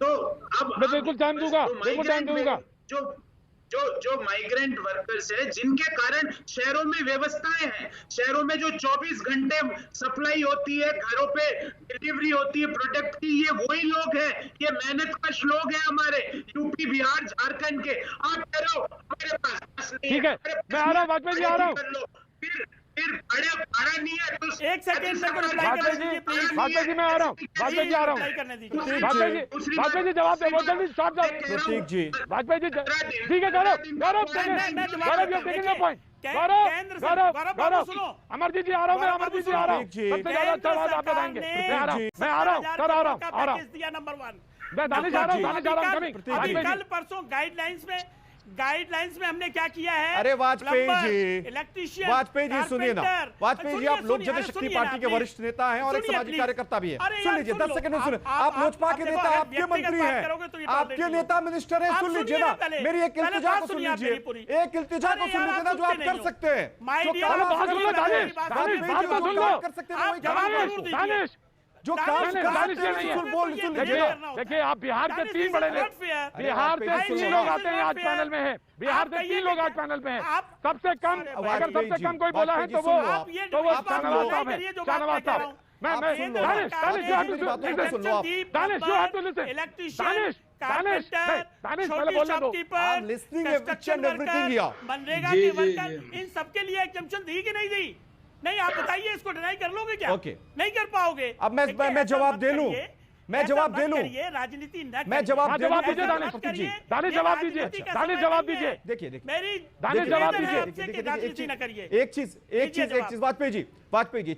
तो अब मैं बिल्कुल टाइम दूंगा, बिल्कुल टाइम दूंगा। जो माइग्रेंट वर्कर्स है, जिनके कारण शहरों में व्यवस्थाएं हैं, शहरों में जो 24 घंटे सप्लाई होती है, घरों पे डिलीवरी होती है प्रोडक्ट की, ये वही लोग हैं, ये मेहनतकश लोग हैं हमारे यूपी, बिहार, झारखंड के। आप कह रहे हो हमारे पास नहीं, ठीक है, मैं आ रहा हूँ वाजपेयी जी, आ रहा हूँ। फिर भाड़ा नहीं है तो एक सेकंड में रिप्लाई करने दीजिए प्लीज। वाजपेयी जी मैं आ रहा हूँ, वाजपेयी जी आ रहा हूँ। वाजपेयी जी जवाब दे, बहुत जल्दी स्टॉप जाओ। प्रतीक जी, वाजपेयी जी ठीक है, गौरव पॉइंट, गौरव सुनो, अमरजीत जी आ रहा हूँ मैं, अमरजीत जी आ रहा हूँ, सबसे ज्यादा अच्छा बात आप बताएंगे। मैं आ रहा हूँ, मैं आ रहा हूँ सर, आ रहा हूँ दिया नंबर 1। मैं दानिश आ रहा हूँ, दानिश आ रहा हूँ। अभी कल परसों गाइडलाइंस में हमने क्या किया है? अरे वाजपेयी जी, इलेक्ट्रीशियन, वाजपेयी जी सुनिए ना, वाजपेयी जी आप लोक जनशक्ति पार्टी के वरिष्ठ नेता हैं और एक सामाजिक कार्यकर्ता भी है। सुन लीजिए, 10 सेकंड में सुनिए। आप लोजपा के नेता, आपके मंत्री हैं, आपके नेता मिनिस्टर हैं, सुन लीजिए ना, मेरी एक इल्तिजा को सुन लीजिए, एक इल्तिजा को सुन लीजिए ना, जो आप कर सकते हैं, कर सकते हैं जो काम देखिए, आप बिहार के 3 बड़े बिहार से 3 लोग आते हैं आज पैनल में है, बिहार से 3 लोग आज पैनल में हैं। सबसे कम, अगर सबसे कम कोई बोला है तो वो शाहनवाज साहब है, शाहनवाज साहब। मनरेगा के वर्कर, इन सबके लिए एग्जम्पशन दी कि नहीं दी? नहीं, आप बताइए, इसको डिनाई कर लोगे क्या? नहीं कर पाओगे। अब मैं जवाब दे लूं, मैं जवाब दे लूं, राजनीति न, मैं जवाब दीजिए, दानिश जवाब दीजिए, दानिश जवाब दीजिए। देखिए मेरी दानिश जवाब दीजिए, राजनीति न करिए। एक चीज वाजपेयी जी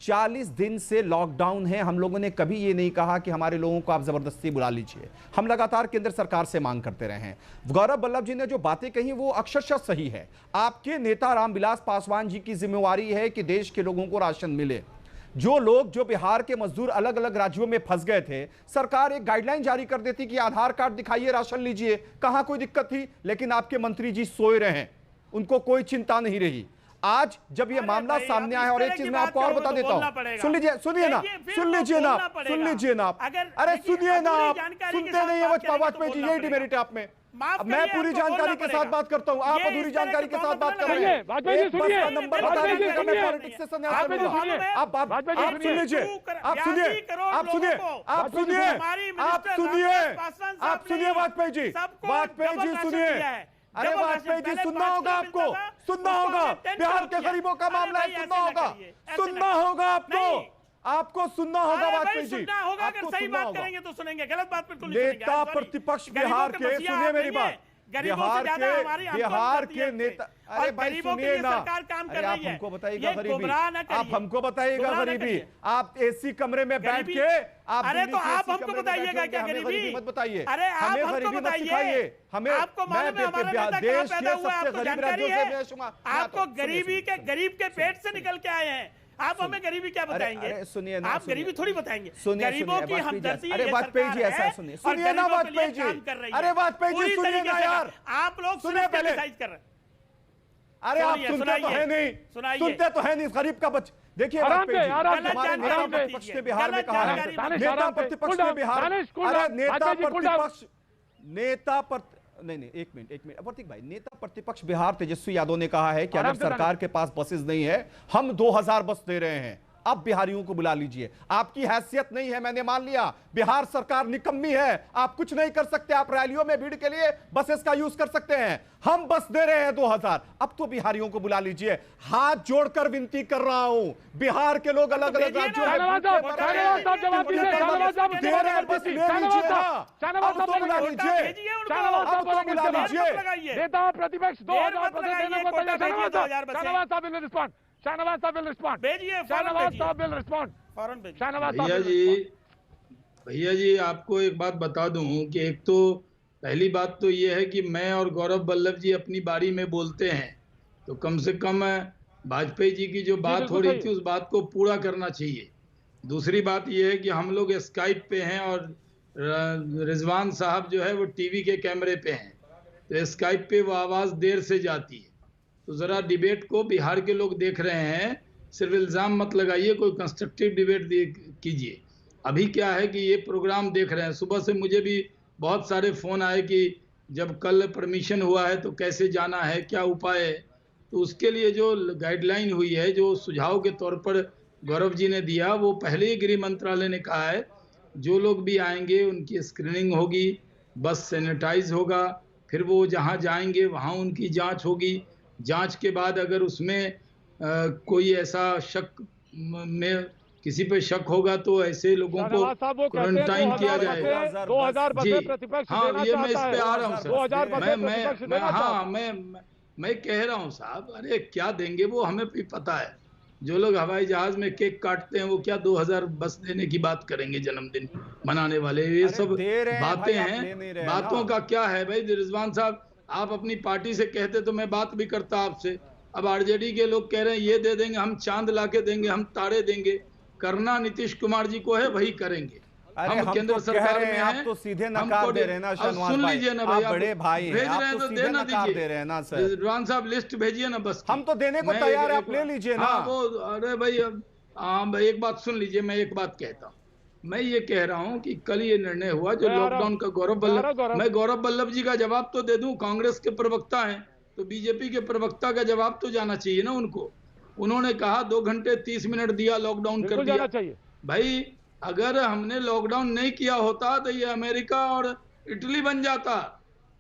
40 दिन से लॉकडाउन है। हम लोगों ने कभी ये नहीं कहा कि हमारे लोगों को आप जबरदस्ती बुला लीजिए। हम लगातार केंद्र सरकार से मांग करते रहे हैं। गौरव वल्लभ जी ने जो बातें कही वो अक्षरशः सही है। आपके नेता रामविलास पासवान जी की जिम्मेवारी है कि देश के लोगों को राशन मिले। जो बिहार के मजदूर अलग अलग राज्यों में फंस गए थे, सरकार एक गाइडलाइन जारी कर देती कि आधार कार्ड दिखाइए, राशन लीजिए, कहां कोई दिक्कत थी। लेकिन आपके मंत्री जी सोए रहे हैं, उनको कोई चिंता नहीं रही। आज जब ये मामला सामने आया, और एक चीज मैं आपको और बता देता हूं, सुनिए ना, सुनिए ना, अरे सुनिए ना, आप सुनते नहीं है वाजपेयी जी, यही डिमेरिट है आप में। मैं पूरी जानकारी के साथ बात करता हूँ, आप अधूरी जानकारी के साथ बात कर रहे हैं। नंबर बता दीजिएगा, मैं पॉलिटिक्स से संन्यास लूंगा। आप सुन लीजिए, आप सुनिए वाजपेयी जी सुनिए। अरे वाजपेयी जी, सुनना होगा आपको, सुनना होगा। बिहार के गरीबों का मामला है, सुनना होगा आपको सुनना होगा वाजपेयी जी। अगर सही बात करेंगे तो सुनेंगे, गलत बात पे नेता प्रतिपक्ष बिहार के, सुनिए मेरी बात, बिहार के नेता, अरे भाई सुनिए ना, अरे आप हमको बताइएगा गरीबी, आप हमको बताइएगा गरीबी। आप एसी कमरे में बैठ के आप, अरे तो आप हमको बताइएगा क्या गरीबी मत बताइए, अरे हमें गरीबी मत सिखाइए, हमें आपको मालूम है हमारा नेता कहां पैदा हुआ, आपको जानकारी है? आपको गरीब के पेट से निकल के आए हैं, आप हमें गरीबी क्या बताएंगे? अरे सुनिए ना, आप गरीबी थोड़ी बताएंगे। गरीबों की हमदर्दी। अरे वाजपेयी जी ऐसा सुनिए ना वाजपेयी जी, अरे वाजपेयी जी सुनिए ना यार, आप लोग सुनिए पहले। अरे आप सुनते तो है नहीं, सुनते तो है नहीं, गरीब का बच्चा। देखिए वाजपेयी जी, हमारे नेता प्रतिपक्ष ने बिहार में कहा है, नेता प्रतिपक्ष ने बिहार, अरे नहीं, एक मिनट प्रतीक भाई, नेता प्रतिपक्ष बिहार तेजस्वी यादव ने कहा है कि अगर सरकार के पास बसेस नहीं है, हम 2000 बस दे रहे हैं, अब बिहारियों को बुला लीजिए। आपकी हैसियत नहीं है, मैंने मान लिया, बिहार सरकार निकम्मी है, आप कुछ नहीं कर सकते। आप रैलियों में भीड़ के लिए बसेस का यूज कर सकते हैं, हम बस दे रहे हैं 2000, अब तो बिहारियों को बुला लीजिए। हाथ जोड़कर विनती कर रहा हूं, बिहार के लोग अलग अलग राज्यों में नेता प्रतिपक्ष 2000 शाहनवाज साहब will respond. शाहनवाज साहब will respond. भैया जी आपको एक बात बता दूं कि एक तो पहली बात तो ये है कि मैं और गौरव वल्लभ जी अपनी बारी में बोलते हैं, तो कम से कम वाजपेयी जी की जो बात हो रही थी उस बात को पूरा करना चाहिए। दूसरी बात ये है कि हम लोग स्काइप पे हैं और रिजवान साहब जो है वो टीवी के कैमरे पे हैं, तो स्काइप पे वो आवाज़ देर से जाती है, तो ज़रा डिबेट को बिहार के लोग देख रहे हैं सिर्फ इल्ज़ाम मत लगाइए, कोई कंस्ट्रक्टिव डिबेट कीजिए। अभी क्या है कि ये प्रोग्राम देख रहे हैं, सुबह से मुझे भी बहुत सारे फ़ोन आए कि जब कल परमिशन हुआ है तो कैसे जाना है, क्या उपाय है। तो उसके लिए जो गाइडलाइन हुई है, जो सुझाव के तौर पर गौरव जी ने दिया, वो पहले ही गृह मंत्रालय ने कहा है जो लोग भी आएंगे उनकी स्क्रीनिंग होगी, बस सैनिटाइज होगा, फिर वो जहाँ जाएंगे वहाँ उनकी जांच होगी। जांच के बाद अगर उसमें कोई ऐसा शक में किसी पे शक होगा तो ऐसे लोगों को क्वारंटाइन किया जाएगा। 2000 बसें प्रतिपक्ष हाँ, देना ये मैं इस चाहता पे है। आ रहा हूँ सर। 2000 बसें प्रतिपक्ष देना चाहता है। हाँ, मैं कह रहा हूँ साहब, अरे क्या देंगे वो हमें भी पता है। जो लोग हवाई जहाज में केक काटते हैं वो क्या 2000 बस देने की बात करेंगे जन्मदिन मनाने वाले? ये सब बातें हैं। बातों का क्या है भाई रिजवान साहब, आप अपनी पार्टी से कहते तो मैं बात भी करता आपसे। अब आरजेडी के लोग कह रहे हैं ये दे देंगे, हम चांद लाके देंगे, हम तारे देंगे। करना नीतीश कुमार जी को है, वही करेंगे। हम केंद्र सरकार में हैं, आप तो सीधे नकार दे रहे हैं ना शहनवाज भाई। लीजिए ना आप बड़े भाई हैं, भेज रहे आप हैं तो तो सीधे देना नकार दे रहे हैं ना सर। रिजवान साहब लिस्ट भेजिए ना बस। हम तो देने को तैयार है, आप ले लीजिए ना। वो अरे भाई भाई एक बात सुन लीजिए, मैं एक बात कहता हूँ। मैं ये कह रहा हूँ कि कल ये निर्णय हुआ जो लॉकडाउन का मैं गौरव वल्लभ जी का जवाब तो दे दूं, कांग्रेस के प्रवक्ता हैं तो बीजेपी के प्रवक्ता का जवाब तो जाना चाहिए ना उनको। उन्होंने कहा 2 घंटे 30 मिनट दिया, लॉकडाउन कर दिया। भाई अगर हमने लॉकडाउन नहीं किया होता तो ये अमेरिका और इटली बन जाता।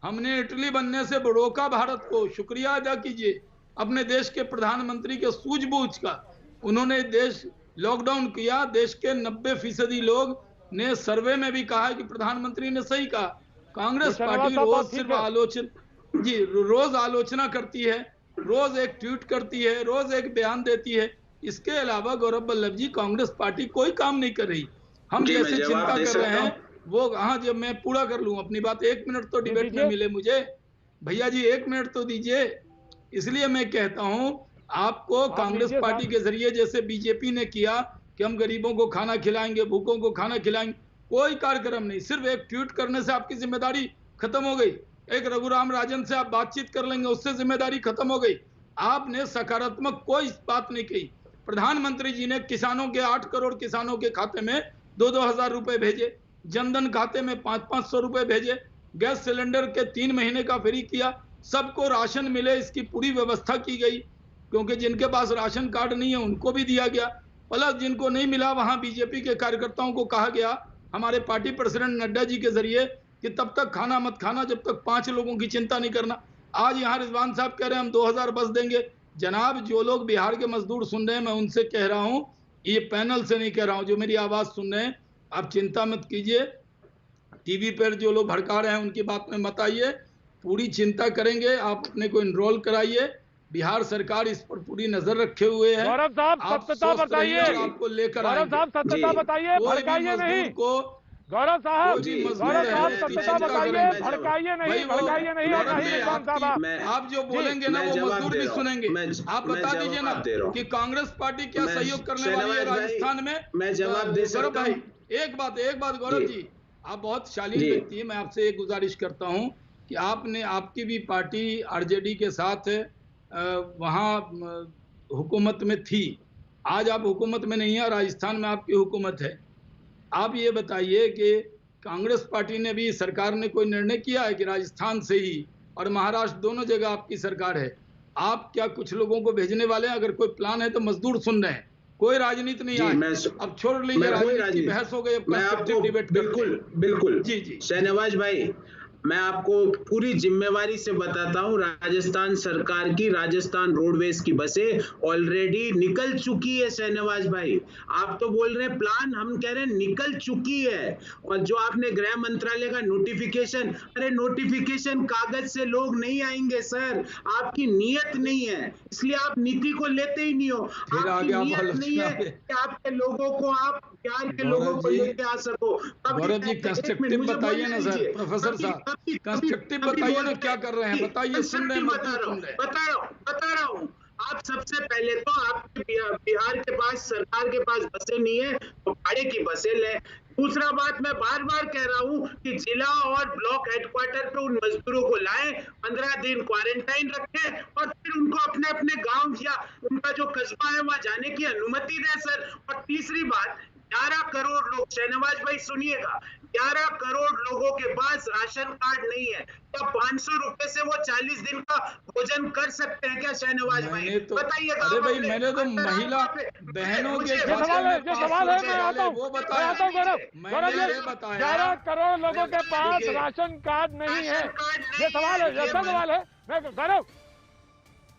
हमने इटली बनने से रोका भारत को। शुक्रिया अदा कीजिए अपने देश के प्रधानमंत्री के सूझबूझ का। उन्होंने देश लॉकडाउन किया। देश के 90% लोग ने सर्वे में भी कहा कि प्रधानमंत्री ने सही कहा। कांग्रेस पार्टी रोज सिर्फ रोज आलोचना करती है, रोज एक ट्वीट करती है, रोज एक बयान देती है। इसके अलावा गौरव वल्लभ जी कांग्रेस पार्टी कोई काम नहीं कर रही। हम जैसे चिंता कर रहे हैं वो, हाँ जब मैं पूरा कर लूं अपनी बात, 1 मिनट तो डिबेट में मिले मुझे। भैया जी 1 मिनट तो दीजिए। इसलिए मैं कहता हूं आपको कांग्रेस पार्टी के जरिए जैसे बीजेपी ने किया कि हम गरीबों को खाना खिलाएंगे, भूखों को खाना खिलाएंगे, कोई कार्यक्रम नहीं। सिर्फ एक ट्वीट करने से आपकी जिम्मेदारी खत्म हो गई। एक रघुराम राजन से आप बातचीत कर लेंगे, उससे जिम्मेदारी खत्म हो गई। आपने सकारात्मक कोई बात नहीं कही। प्रधानमंत्री जी ने किसानों के 8 करोड़ किसानों के खाते में 2-2 हजार रुपए भेजे, जनधन खाते में 500-500 रुपए भेजे, गैस सिलेंडर के 3 महीने का फ्री किया, सबको राशन मिले इसकी पूरी व्यवस्था की गई। क्योंकि जिनके पास राशन कार्ड नहीं है उनको भी दिया गया। प्लस जिनको नहीं मिला वहां बीजेपी के कार्यकर्ताओं को कहा गया हमारे पार्टी प्रेसिडेंट नड्डा जी के जरिए कि तब तक खाना मत खाना जब तक 5 लोगों की चिंता नहीं करना। आज यहाँ रिजवान साहब कह रहे हैं हम 2000 बस देंगे। जनाब जो लोग बिहार के मजदूर सुन रहे हैं, मैं उनसे कह रहा हूं, ये पैनल से नहीं कह रहा हूं, जो मेरी आवाज सुन रहे हैं, आप चिंता मत कीजिए। टीवी पर जो लोग भड़का रहे हैं उनकी बात में मत आइए। पूरी चिंता करेंगे, आप अपने को इनरोल कराइए। बिहार सरकार इस पर पूरी नजर रखे हुए है। गौरव साहब सत्यता बताइए, आपको लेकर गौरव साहब सत्यता बताइए, भड़काइए नहीं। गौरव साहब सत्यता बताइए, भड़काइए नहीं, भड़काइए नहीं। और नहीं रिजवान साहब आप जो बोलेंगे ना वो मजदूर भी सुनेंगे। आप बता दीजिए ना कि कांग्रेस पार्टी क्या सहयोग करने वाली है राजस्थान में। मैं जवाब दे सकता हूं। एक बात गौरव जी, आप बहुत शालीन व्यक्ति है, मैं आपसे एक गुजारिश करता हूं कि आपकी भी पार्टी आरजेडी के साथ वहाँ हुकूमत में थी। आज आप हुकूमत में नहीं है, राजस्थान में आपकी हुकूमत है। आप ये बताइए कि कांग्रेस पार्टी ने भी, सरकार ने कोई निर्णय किया है कि राजस्थान से ही और महाराष्ट्र दोनों जगह आपकी सरकार है, आप क्या कुछ लोगों को भेजने वाले हैं? अगर कोई प्लान है तो मजदूर सुन रहे हैं, कोई राजनीति नहीं है। अब छोड़ लीजिए राजनीति, बहस हो गई। मैं आपको बिल्कुल जी शहनवाज भाई, मैं आपको पूरी जिम्मेवारी से बताता हूं, राजस्थान सरकार की राजस्थान रोडवेज की बसें ऑलरेडी निकल चुकी है। शहनवाज भाई आप तो बोल रहे हैं प्लान, हम कह रहे हैं निकल चुकी है। और जो आपने गृह मंत्रालय का नोटिफिकेशन, अरे नोटिफिकेशन कागज से लोग नहीं आएंगे सर, आपकी नीयत नहीं है, इसलिए आप नीति को लेते ही नहीं हो। आपकी नीयत नहीं है कि आपके लोगों को, आप बिहार के लोगों को लेके आ सको। गौरव जी कंस्ट्रक्टिव बताइए ना सर, प्रोफेसर साहब कंस्ट्रक्टिव बताइए ना क्या कर रहे हैं, बताइए। सुन रहे हैं, बता रहा हूँ। आप सबसे पहले तो आपके बिहार के पास, सरकार के पास बसें नहीं है तो भाड़े की बसें ले। दूसरा बात मैं बार बार कह रहा हूं कि जिला और ब्लॉक हेडक्वार्टर पे उन मजदूरों को लाएं, 15 दिन क्वारंटाइन रखें और फिर उनको अपने अपने गांव या उनका जो कस्बा है वहां जाने की अनुमति दें सर। और तीसरी बात, 11 करोड़ लोग, शहनवाज भाई सुनिएगा, 11 करोड़ लोगों के पास राशन कार्ड नहीं है। क्या 500 रुपए से वो 40 दिन का भोजन कर सकते हैं क्या शहनवाज भाई? तो बताइएगा। अरे भाई, मैंने तो महिला बहनों के सवाल है, मैं आता हूँ, वो मैं बताया, आता हूँ गौरव, मैंने ये बताया 11 करोड़ लोगों के पास राशन कार्ड नहीं है। ये सवाल है, ऐसा सवाल है। मैं गौरव,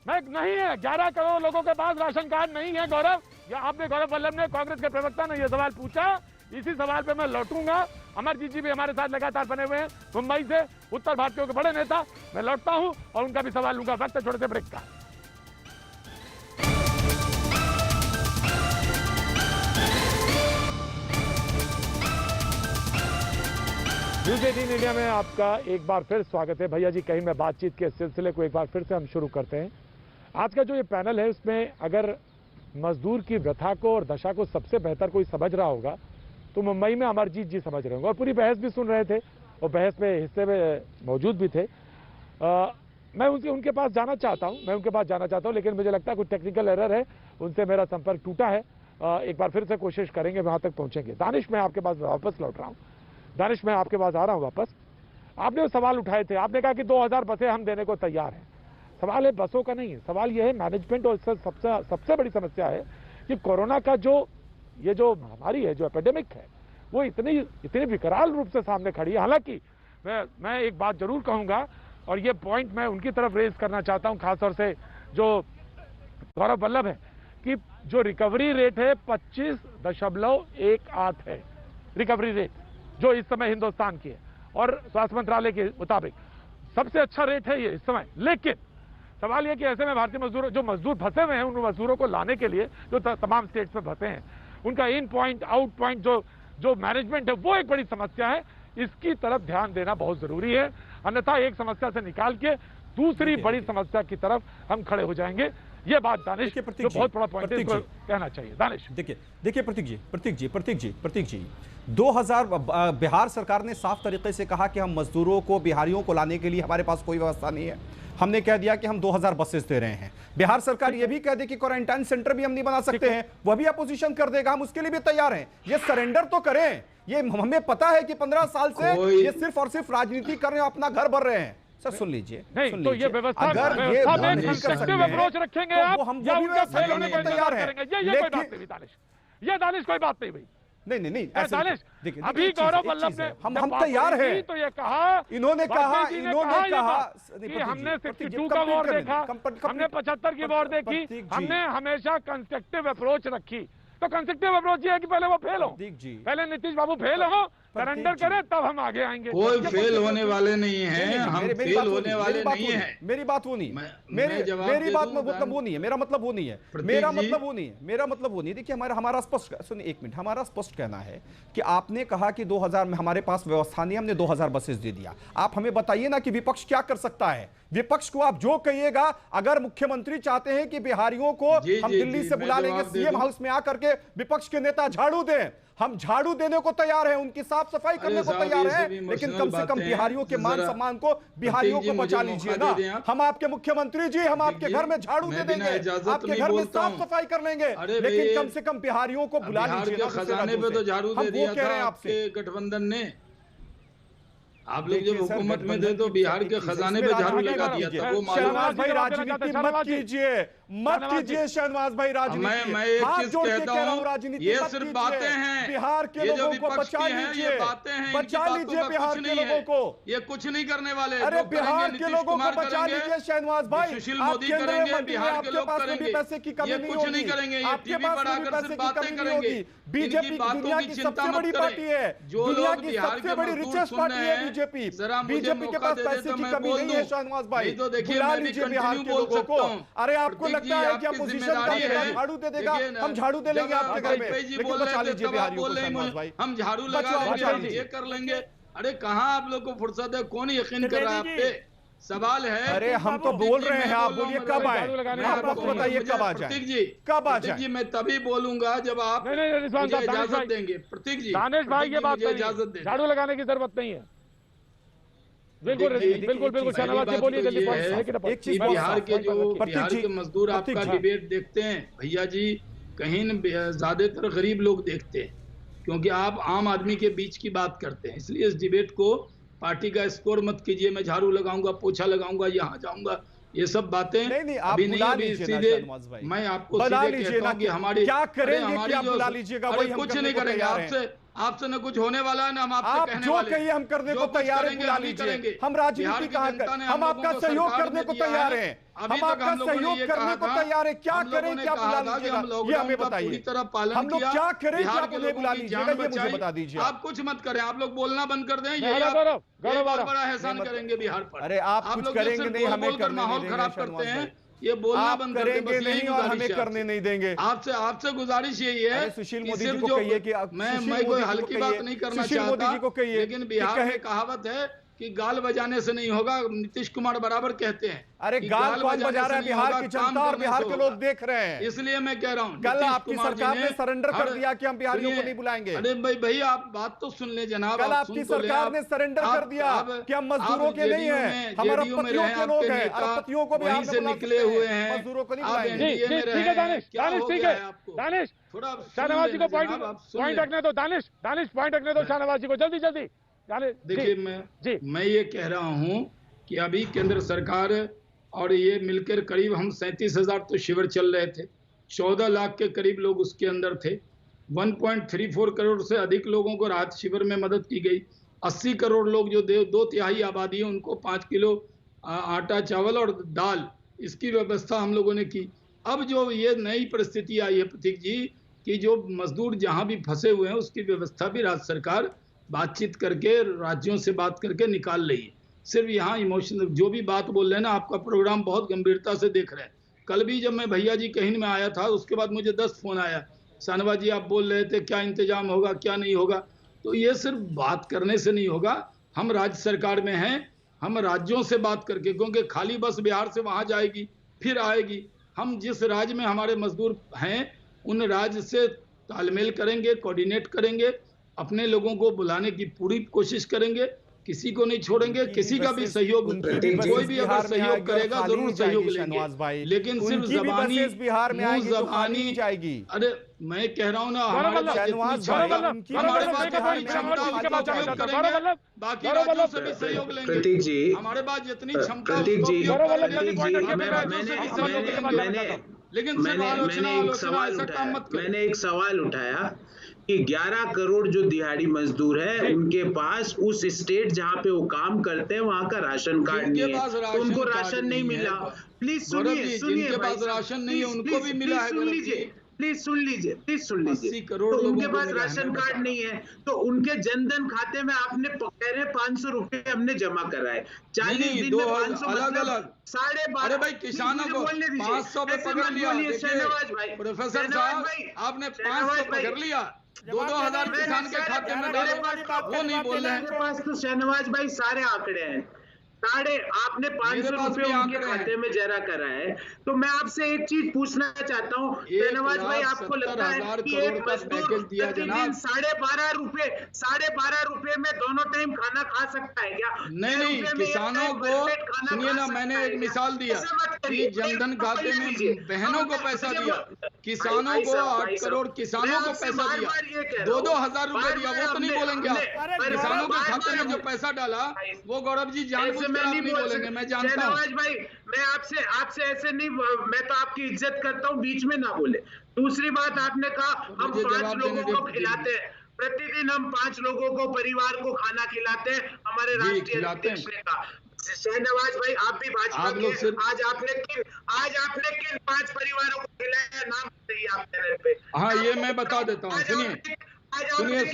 मैं नहीं है, 11 करोड़ लोगों के पास राशन कार्ड नहीं है गौरव। या आपने, गौरव वल्लभ ने, कांग्रेस के प्रवक्ता ने यह सवाल पूछा, इसी सवाल पे मैं लौटूंगा। अमरजीत जी भी हमारे साथ लगातार बने हुए हैं मुंबई से, उत्तर भारतीयों के बड़े नेता। मैं लौटता हूं और उनका भी सवाल लूंगा। वक्त छोटे से ब्रेक का। न्यूज़ 18 इंडिया में आपका एक बार फिर स्वागत है। भैया जी, कहीं मैं बातचीत के सिलसिले को एक बार फिर से हम शुरू करते हैं। आज का जो ये पैनल है, उसमें अगर मजदूर की व्यथा को और दशा को सबसे बेहतर कोई समझ रहा होगा तो मुंबई में अमरजीत जी समझ रहे होंगे, और पूरी बहस भी सुन रहे थे और बहस में हिस्से में मौजूद भी थे। मैं उनके पास जाना चाहता हूं, लेकिन मुझे लगता है कुछ टेक्निकल एरर है, उनसे मेरा संपर्क टूटा है। एक बार फिर से कोशिश करेंगे, वहां तक पहुंचेंगे। दानिश, मैं आपके पास वापस लौट रहा हूं। दानिश, मैं आपके पास आ रहा हूं वापस। आपने वो सवाल उठाए थे, आपने कहा कि 2000 बसें हम देने को तैयार हैं। सवाल है बसों का नहीं है, सवाल यह है मैनेजमेंट। और इससे सबसे बड़ी समस्या है कि कोरोना का ये जो महामारी है, जो एपिडेमिक है, वो इतनी विकराल रूप से सामने खड़ी है। हालांकि मैं एक बात जरूर कहूंगा, और ये पॉइंट मैं उनकी तरफ रेज करना चाहता हूं, खासतौर से जो गौरव वल्लभ है, कि जो रिकवरी रेट है 25.18 है रिकवरी रेट, जो इस समय हिंदुस्तान की है, और स्वास्थ्य मंत्रालय के मुताबिक सबसे अच्छा रेट है ये इस समय। लेकिन सवाल यह कि ऐसे में भारतीय मजदूर, जो मजदूर फंसे हुए हैं, उन मजदूरों को लाने के लिए जो तमाम स्टेट्स में फंसे हैं, उनका इन पॉइंट आउट पॉइंट जो मैनेजमेंट है, वो एक बड़ी समस्या है। इसकी तरफ ध्यान देना बहुत जरूरी है, अन्यथा एक समस्या से निकाल के दूसरी बड़ी समस्या की तरफ हम खड़े हो जाएंगे। ये बात दानिश, जो बहुत बड़ा पॉइंट है, इसको कहना चाहिए। दानिश, देखिए प्रतीक जी 2000 बिहार सरकार ने साफ तरीके से कहा कि हम मजदूरों को, बिहारियों को लाने के लिए हमारे पास कोई व्यवस्था नहीं है। हमने कह दिया कि हम 2000 बसेस दे रहे हैं। बिहार सरकार ये भी कह दे कि क्वारंटाइन सेंटर भी हम नहीं बना सकते हैं, वह भी अपोजिशन कर देगा, हम उसके लिए भी तैयार हैं। ये सरेंडर तो करें। ये हमें पता है कि 15 साल से ये सिर्फ और सिर्फ राजनीति कर रहे हैं, अपना घर भर रहे हैं। सर सुन लीजिए, नहीं तो ये व्यवस्था, अगर ये अप्रोच रखेंगे आप, हम वो भी व्यवस्था करने को तैयार हैं। ये कोई बात नहीं दानिश, ये दानिश कोई बात नहीं भाई। नहीं दानिश, अभी गौरव वल्लभ ने, हम तैयार हैं, तो ये कहा, इन्होंने कहा कि हमने 62 का वॉर देखा, हमने 75 की वॉर देखी, हमने हमेशा कंस्ट्रक्टिव अप्रोच रखी। तो कंस्ट्रक्टिव अप्रोच ये है कि पहले वो फेल हो, पहले नीतीश बाबू फेल हो, सरेंडर करें, तब हम आगे आएंगे। कोई फेल होने वाले नहीं है, हम फेल होने वाले नहीं है। मेरी बात वो नहीं है, मेरी बात मतलब वो नहीं है, मेरा मतलब वो नहीं है, मेरा मतलब वो नहीं। देखिए हमारा स्पष्ट, सुनिए एक मिनट, हमारा स्पष्ट कहना है कि आपने कहा कि 2000 में हमारे पास व्यवस्था नहीं, हमने 2000 बसेस दे दिया। आप हमें बताइए ना कि विपक्ष क्या कर सकता है। विपक्ष को आप जो कहिएगा, अगर मुख्यमंत्री चाहते हैं कि बिहारियों को हम दिल्ली से बुला लेंगे सीएम हाउस में आकर के विपक्ष के नेता झाड़ू दें, हम झाड़ू देने को तैयार हैं, उनकी साफ सफाई करने को तैयार हैं, लेकिन कम से कम बिहारियों के मान सम्मान को, बिहारियों को बचा लीजिए ना। हम आपके मुख्यमंत्री जी, हम आपके घर में झाड़ू दे देंगे, आपके घर में साफ सफाई कर लेंगे, लेकिन कम से कम बिहारियों को बुला लीजिए। खजाने पे तो झाड़ू दे दिया था आपके गठबंधन ने। आप लोग जब हुकूमत में थे तो बिहार के खजाने पे झाड़ू लगा दिया था। वो शहनवाज भाई राजनीति मत कीजिए शहनवाज भाई राजनीति। मैं एक चीज कहता हूँ, ये सिर्फ बातें हैं, बिहार के लोगों को बचा लीजिए, बचा लीजिए बिहार के लोगों को, ये कुछ नहीं करने वाले। अरे बिहार के लोगों को बचा लीजिए शहनवाज भाई, सुशील मोदी करेंगे, बिहार के लोग करेंगे, पैसे की कमी नहीं कुछ नहीं करेंगे, ये टीवी पर आकर सिर्फ बातें करेंगे। बीजेपी दुनिया की सबसे बड़ी पार्टी है, दुनिया की सबसे बड़ी रिचेस्ट पार्टी है बीजेपी। बीजेपी के पास पैसे की कमी नहीं है शहनवाज भाई, तो देखिए बुला लीजिए बिहार के लोगों को। अरे आपको लगता है कि अपोजिशन का झाड़ू दे देगा, हम झाड़ू दे लेंगे आपके घर में, लेकिन बचा लीजिए बिहारियों को शहनवाज भाई, हम झाड़ू लगा लेंगे, ये कर लेंगे। अरे कहाँ आप लोग को फुर्सत है, कौन यकीन कर रहा है आप पे? सवाल है। अरे हम तो बोल रहे हैं, आप बोलिए कब आए, आप वक्त बताइए कब आ जाए। प्रतीक जी, कब आ प्रतीक जाए? जी मैं तभी बोलूंगा जब आप मुझे इजाजत देंगे। प्रतीक जी, दानिश भाई ये बात इजाजत दें, झाड़ू लगाने की जरूरत नहीं है। बिल्कुल बिल्कुल बिल्कुल शाहनवाज जी बोलिए जल्दी। एक चीज बिहार के मजदूर आपका डिबेट देखते हैं भैया जी, कहीं ज्यादातर गरीब लोग देखते हैं, क्योंकि आप आम आदमी के बीच की बात करते हैं, इसलिए इस डिबेट को पार्टी का स्कोर मत कीजिए। मैं झाड़ू लगाऊंगा, पोछा लगाऊंगा, यहाँ जाऊंगा, ये सब बातें नहीं, आप अभी नहीं। बुला अभी लीजिए सीधे ना, मैं आपको बुला सीधे लीजिए कहता ना हूं कि हमारी क्या करेंगे कि हमारी आप बुला लीजिएगा, वही हम कुछ करने नहीं को करेंगे तैयार हैं। आपसे न कुछ होने वाला है, ना हम आपसे आप कहने जो वाले हैं। कहिए हम करने जो को कुछ तैयार है, करेंगे बुला हम ही लीजिए। करेंगे। हम बिहार राजनीति की कहाँ जनता कर, ने हम आपका लोगों को सहयोग सरकार करने में को दिया तैयार है। हैं, अभी हम तक आपका हम लोगों ने सहयोग ये करने कहा को था, तैयार है। क्या हम लोगों करें ने क्या कहा बुला था कि लीजिएगा, हम ये लॉकडाउन हमें का पूरी बताइए। तरह पालन हम लोग किया, क्या करें कि बिहार आप के उन्हें बुला लोगों की लीजिएगा, जान ये मुझे बचाई। बता दीजिए। आप कुछ मत करें, आप लोग बोलना बंद कर दें, ये गौरव, बहुत बड़ा एहसान करेंगे बिहार पर। अरे आप कुछ लोग करेंगे सिर्फ नहीं, हमें बोल-बोल कर करने माहौल नहीं खराब देंगे करते हैं, शहनवाज ये बोलना आप बंद कर दें, करेंगे बस यही नहीं और हमें गुजारिश है करने नहीं देंगे। आपसे गुजारिश यही है। अरे सुशील मोदी जी सिर्फ को जो कहिए कि मैं सुशील कोई मोदी जी को हल्की कहिए, बात नहीं करना सुशील मोदी चाहता, जी को कहिए लेकिन कि बिहार कहे- में कहावत है कि गाल बजाने से नहीं होगा। नीतीश कुमार बराबर कहते हैं अरे कि गाल कौन बजाने बजा से रहा है? नहीं बिहार होगा, की काम जनता और करने बिहार से के होगा। लोग देख रहे हैं। इसलिए मैं कह रहा हूँ कल नीतीश आपकी कुमार जी सरकार ने सरेंडर कर हर- दिया कि हम बिहारियों को सुनिए, नहीं बुलाएंगे। अरे भाई आप बात तो सुन ले जनाब। कल आप आपकी सुन तो लें, सरकार आप- ने सरेंडर कर दिया आप- कि हम मजदूरों आप के नहीं JDU हैं, में- हम JDU में अरबपतियों रहे के लोग आपके हैं, नेता अरबपतियों को बिहार वहीं में से बुला निकले सकते हुए हैं, हैं। मजदूरों को नहीं आप बुलाएंगे। NDA में रहे ठीक है हैं, दानिश, क्या दानिश हो ठीक गया है है आपको? दानिश, थोड़ा सुन शाहनवाज जी को लेना पॉइंट जनाब, आप सुन पॉइंट लें। रखने दो। दानिश पॉइंट रखने दो शाहनवाज जी को, जल्दी जल्दी। देखिए मैं ये कह रहा हूँ कि अभी केंद्र सरकार और ये मिलकर करीब हम 37,000 तो शिविर चल रहे थे, 14 लाख के करीब लोग उसके अंदर थे। 1.34 करोड़ से अधिक लोगों को राहत शिविर में मदद की गई। 80 करोड़ लोग जो 2/3 आबादी है उनको 5 किलो आटा चावल और दाल, इसकी व्यवस्था हम लोगों ने की। अब जो ये नई परिस्थिति आई है प्रतीक जी कि जो मजदूर जहाँ भी फंसे हुए हैं उसकी व्यवस्था भी राज्य सरकार बातचीत करके राज्यों से बात करके निकाल रही है। सिर्फ यहाँ इमोशनल जो भी बात बोल रहे हैं ना, आपका प्रोग्राम बहुत गंभीरता से देख रहे हैं। कल भी जब मैं भैया जी कहीं में आया था उसके बाद मुझे 10 फोन आया, शाहनवाज जी आप बोल रहे थे क्या इंतजाम होगा क्या नहीं होगा। तो ये सिर्फ बात करने से नहीं होगा, हम राज्य सरकार में हैं, हम राज्यों से बात करके, क्योंकि खाली बस बिहार से वहाँ जाएगी फिर आएगी। हम जिस राज्य में हमारे मजदूर हैं उन राज्य से तालमेल करेंगे, कोऑर्डिनेट करेंगे, अपने लोगों को बुलाने की पूरी कोशिश करेंगे, किसी को नहीं छोड़ेंगे, किसी का भी सहयोग, कोई भी अगर सहयोग करेगा जरूर सहयोग लेंगे, लेकिन सिर्फ जबानी बिहार में आएगी तो जबानी जाएगी। अरे मैं कह रहा हूँ ना, हमारे पास बाकी राज्यों से भी सहयोग लेंगे। प्रतीक जी, हमारे पास जितनी क्षमता, प्रतीक जी, लेकिन मैंने एक सवाल उठाया कि 11 करोड़ जो दिहाड़ी मजदूर है उनके पास उस स्टेट जहाँ पे वो काम करते हैं वहाँ का राशन कार्ड नहीं है, उनको राशन नहीं मिला। प्लीज सुनिए, जिनके पास राशन नहीं है उनको भी मिला है। सुन लीजिए, प्लीज सुन लीजिए, प्लीज सुन लीजिए। 80 करोड़ तो उनके पास राशन कार्ड नहीं है तो उनके जनधन खाते में आपने कह रहे 500 रुपए हमने जमा कराए, 40 दिन में 500 अलग-अलग 12.5। अरे भाई किसानों को 500 पे पकड़ लिया। प्रोफेसर साहब आपने 500 पकड़ लिया, 2,000 किसान के खाते में डाले, वो नहीं बोल रहे हैं। मेरे पास तो शहनवाज भाई सारे आंकड़े हैं, आपने 500 रुपए उनके खाते में जरा करा है। तो मैं आपसे एक चीज पूछना चाहता हूँ शहनवाज भाई, आपको लगता है कि एक मजदूर प्रतिदिन 12.5 रुपए में दोनों टाइम खाना खा सकता है क्या? नहीं, किसानों को सुनिए ना, मैंने एक मिसाल दिया कि जनधन खाते में बहनों को पैसा दिया, किसानों को 8 करोड़ किसानों को पैसा दिया, 2,000 रुपए दिया, वो तो नहीं बोलेंगे आप। किसानों के खाते में जो पैसा डाला वो गौरव जी जानबूझकर आप नहीं बोलेंगे, मैं जानता हूँ। भाई मैं आपसे ऐसे नहीं, मैं तो आपकी इज्जत करता हूँ, बीच में ना बोले। दूसरी बात आपने कहा हम 5 लोगों को खिलाते हैं, प्रतिदिन हम 5 लोगों को परिवार को खाना खिलाते हैं, हमारे राष्ट्रीय अध्यक्ष ने कहा। शहनवाज भाई आप भी भाजपा के, आज आपने किन 5 परिवारों को खिलाया, नाम बताइए आप चैनल पे। हाँ ये मैं बता देता हूँ, सुनिए। अरे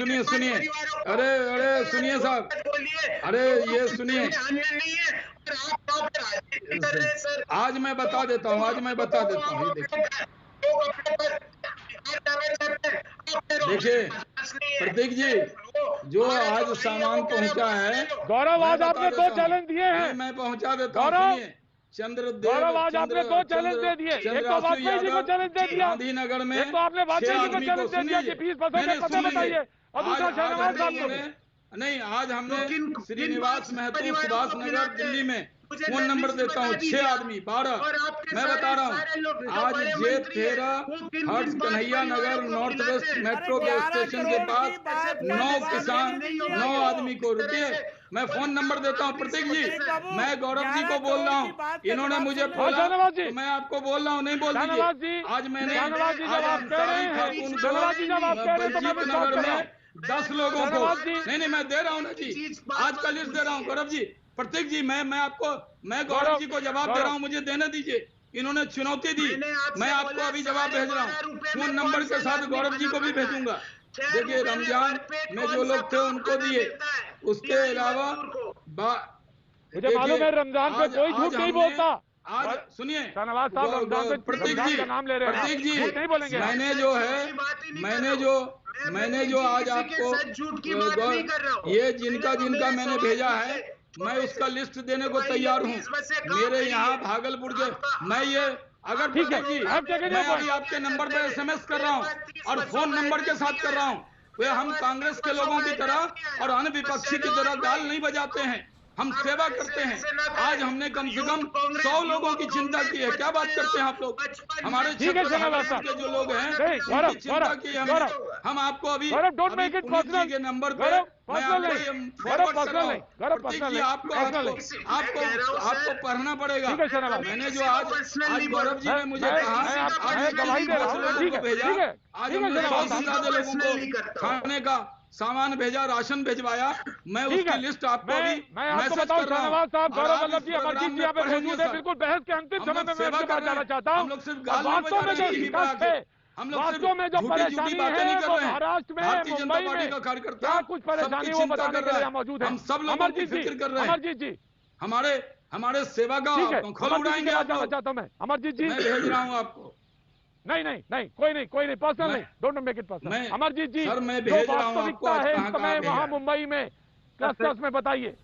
सुनिए साहब, अरे ये सुनिए, आज मैं बता देता हूँ, ये देखिए प्रतीक जी, जो आज सामान पहुंचा है। गौरव, आज आपने 2 चैलेंज दिए हैं। मैं पहुंचा देता हूं। गौरव, आज आपने 2 चैलेंज दे दिए। एक तो वाजपेयी जी को चैलेंज दे दिया, गांधीनगर में एक तो आपने वाजपेयी जी को चैलेंज दे दिया कि 20% पता बताइए, और दूसरा शहनवाज साहब को नहीं। आज हमने श्रीनिवास महतो सुभाष नगर दिल्ली में फोन नंबर देता हूँ, 6 आदमी 12 मैं बता रहा हूँ। आज J13 हर्ष कन्हैया नगर नॉर्थ वेस्ट मेट्रो के स्टेशन के पास 9 किसान 9 आदमी को रुकिए, मैं फोन नंबर देता हूँ। प्रतीक जी, मैं गौरव जी को बोल रहा हूँ, इन्होंने मुझे बोला तो मैं आपको बोल रहा हूँ, नहीं बोल दीजिए। आज मैंने नगर में 10 लोगों को नहीं मैं दे रहा हूँ ना जी, आज का लिस्ट दे रहा हूँ। गौरव जी, प्रतीक जी, मैं गौरव जी को जवाब दे रहा हूँ, मुझे देने दीजिए। इन्होंने चुनौती दी, मैं आपको अभी जवाब भेज रहा हूँ, फोन नंबर के साथ गौरव जी को भी भेजूंगा। देखिए, रमजान में जो लोग थे उनको दिए, उसके अलावा मुझे मालूम है रमजान पे कोई झूठ नहीं बोलता। आज सुनिए शहनवाज साहब, रमजान पे प्रतीक जी का नाम ले रहे हैं, प्रतीक जी, नहीं बोलेंगे। मैंने जो आज आपको ये जिनका मैंने भेजा है, मैं उसका लिस्ट देने को तैयार हूँ। मेरे यहाँ भागलपुर के मैं ये अगर ठीक है जी, मैं अभी आपके नंबर पर SMS कर रहा हूँ और फोन नंबर के साथ कर रहा हूँ। वे हम कांग्रेस के लोगों की तरह और अन्य विपक्षी की तरह गाल नहीं बजाते हैं, हम सेवा करते हैं। आज हमने कम से कम 100 लोगों की चिंता की है। क्या बात करते हैं आप लोग? हमारे क्षेत्र के जो लोग हैं उनकी चिंता की हमने। हम आपको अभी के नंबर पे आपको पढ़ना पड़ेगा। मैंने जो आज गौरव जी ने मुझे कहा भेजा, आज हमने 100 से ज्यादा लोगों को खाने का सामान भेजा, राशन भिजवाया। मैं उसकी लिस्ट आपको अभी मैसेज कर रहा हूँ। साहब, गौरव वल्लभ जी, अमरजीत जी यहाँ पे मौजूद है। बिल्कुल बहस के अंतिम समय में मैं आपके पास जाना चाहता हूँ। वास्तव में जो विकास है, वास्तव में जो परेशानी है वो महाराष्ट्र में, मुंबई में क्या कुछ परेशानी वो बताने के लिए मौजूद है। हम सब लोगों की फिक्र कर रहे हैं। अमरजीत जी, हमारे सेवा का खोल उड़ाएंगे आप लोग। चाहता हूँ मैं, अमरजीत जी, मैं भेज रहा हूँ आपको। नहीं, कोई नहीं, पर्सनल नहीं, don't make it personal. Amarjeet ji, sir मैं भेज रहा हूँ आपको, है इस समय वहाँ मुंबई में क्लस्टर्स में, बताइए।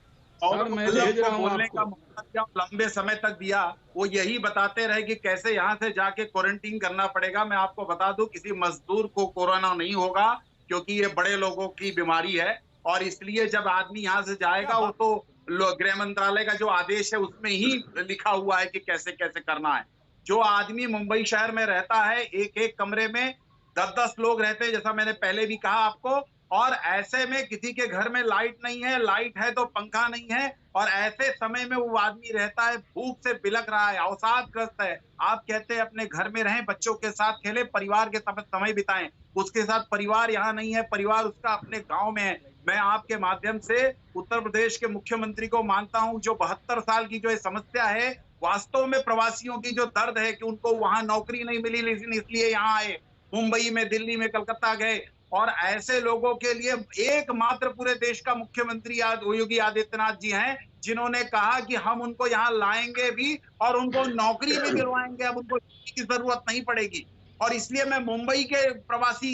सर मैं भेज रहा हूँ बोलने का मौका क्या लंबे समय तक दिया, वो यही बताते रहे कि कैसे यहाँ से जाके क्वारंटीन करना पड़ेगा। मैं आपको बता दूं, किसी मजदूर को कोरोना नहीं होगा, क्योंकि ये बड़े लोगों की बीमारी है। और इसलिए जब आदमी यहाँ से जाएगा, वो तो गृह मंत्रालय का जो आदेश है उसमें ही लिखा हुआ है कि कैसे कैसे करना है। जो आदमी मुंबई शहर में रहता है, एक कमरे में 10-10 लोग रहते हैं, जैसा मैंने पहले भी कहा आपको। और ऐसे में किसी के घर में लाइट नहीं है, लाइट है तो पंखा नहीं है, और ऐसे समय में वो आदमी रहता है, भूख से बिलख रहा है, अवसादग्रस्त है। आप कहते हैं अपने घर में रहें, बच्चों के साथ खेलें, परिवार के साथ समय बिताएं। उसके साथ परिवार यहाँ नहीं है, परिवार उसका अपने गांव में है। मैं आपके माध्यम से उत्तर प्रदेश के मुख्यमंत्री को मानता हूं, जो 72 साल की जो ये समस्या है, वास्तव में प्रवासियों की जो दर्द है कि उनको वहां नौकरी नहीं मिली, लेकिन इसलिए यहाँ आए, मुंबई में, दिल्ली में, कलकत्ता गए। और ऐसे लोगों के लिए एकमात्र पूरे देश का मुख्यमंत्री योगी आदित्यनाथ जी हैं, जिन्होंने कहा कि हम उनको यहाँ लाएंगे भी और उनको नौकरी भी दिलवाएंगे, अब उनको की जरूरत नहीं पड़ेगी। और इसलिए मैं मुंबई के प्रवासी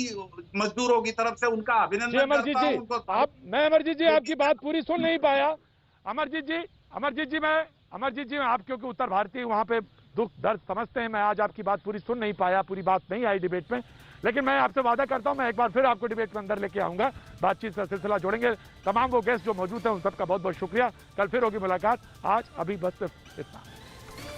मजदूरों की तरफ से उनका अभिनंदन करता हूं। मैं अमरजीत जी आपकी बात पूरी सुन नहीं पाया। अमरजीत जी मैं आप क्योंकि उत्तर भारतीय वहां पे दुख दर्द समझते हैं, मैं आज आपकी बात पूरी सुन नहीं पाया, पूरी बात नहीं आई डिबेट में। लेकिन मैं आपसे वादा करता हूं, मैं एक बार फिर आपको डिबेट में अंदर लेके आऊंगा, बातचीत का सिलसिला जोड़ेंगे। तमाम वो गेस्ट जो मौजूद हैं उन सबका बहुत बहुत शुक्रिया। कल फिर होगी मुलाकात। आज अभी बस सिर्फ इतना।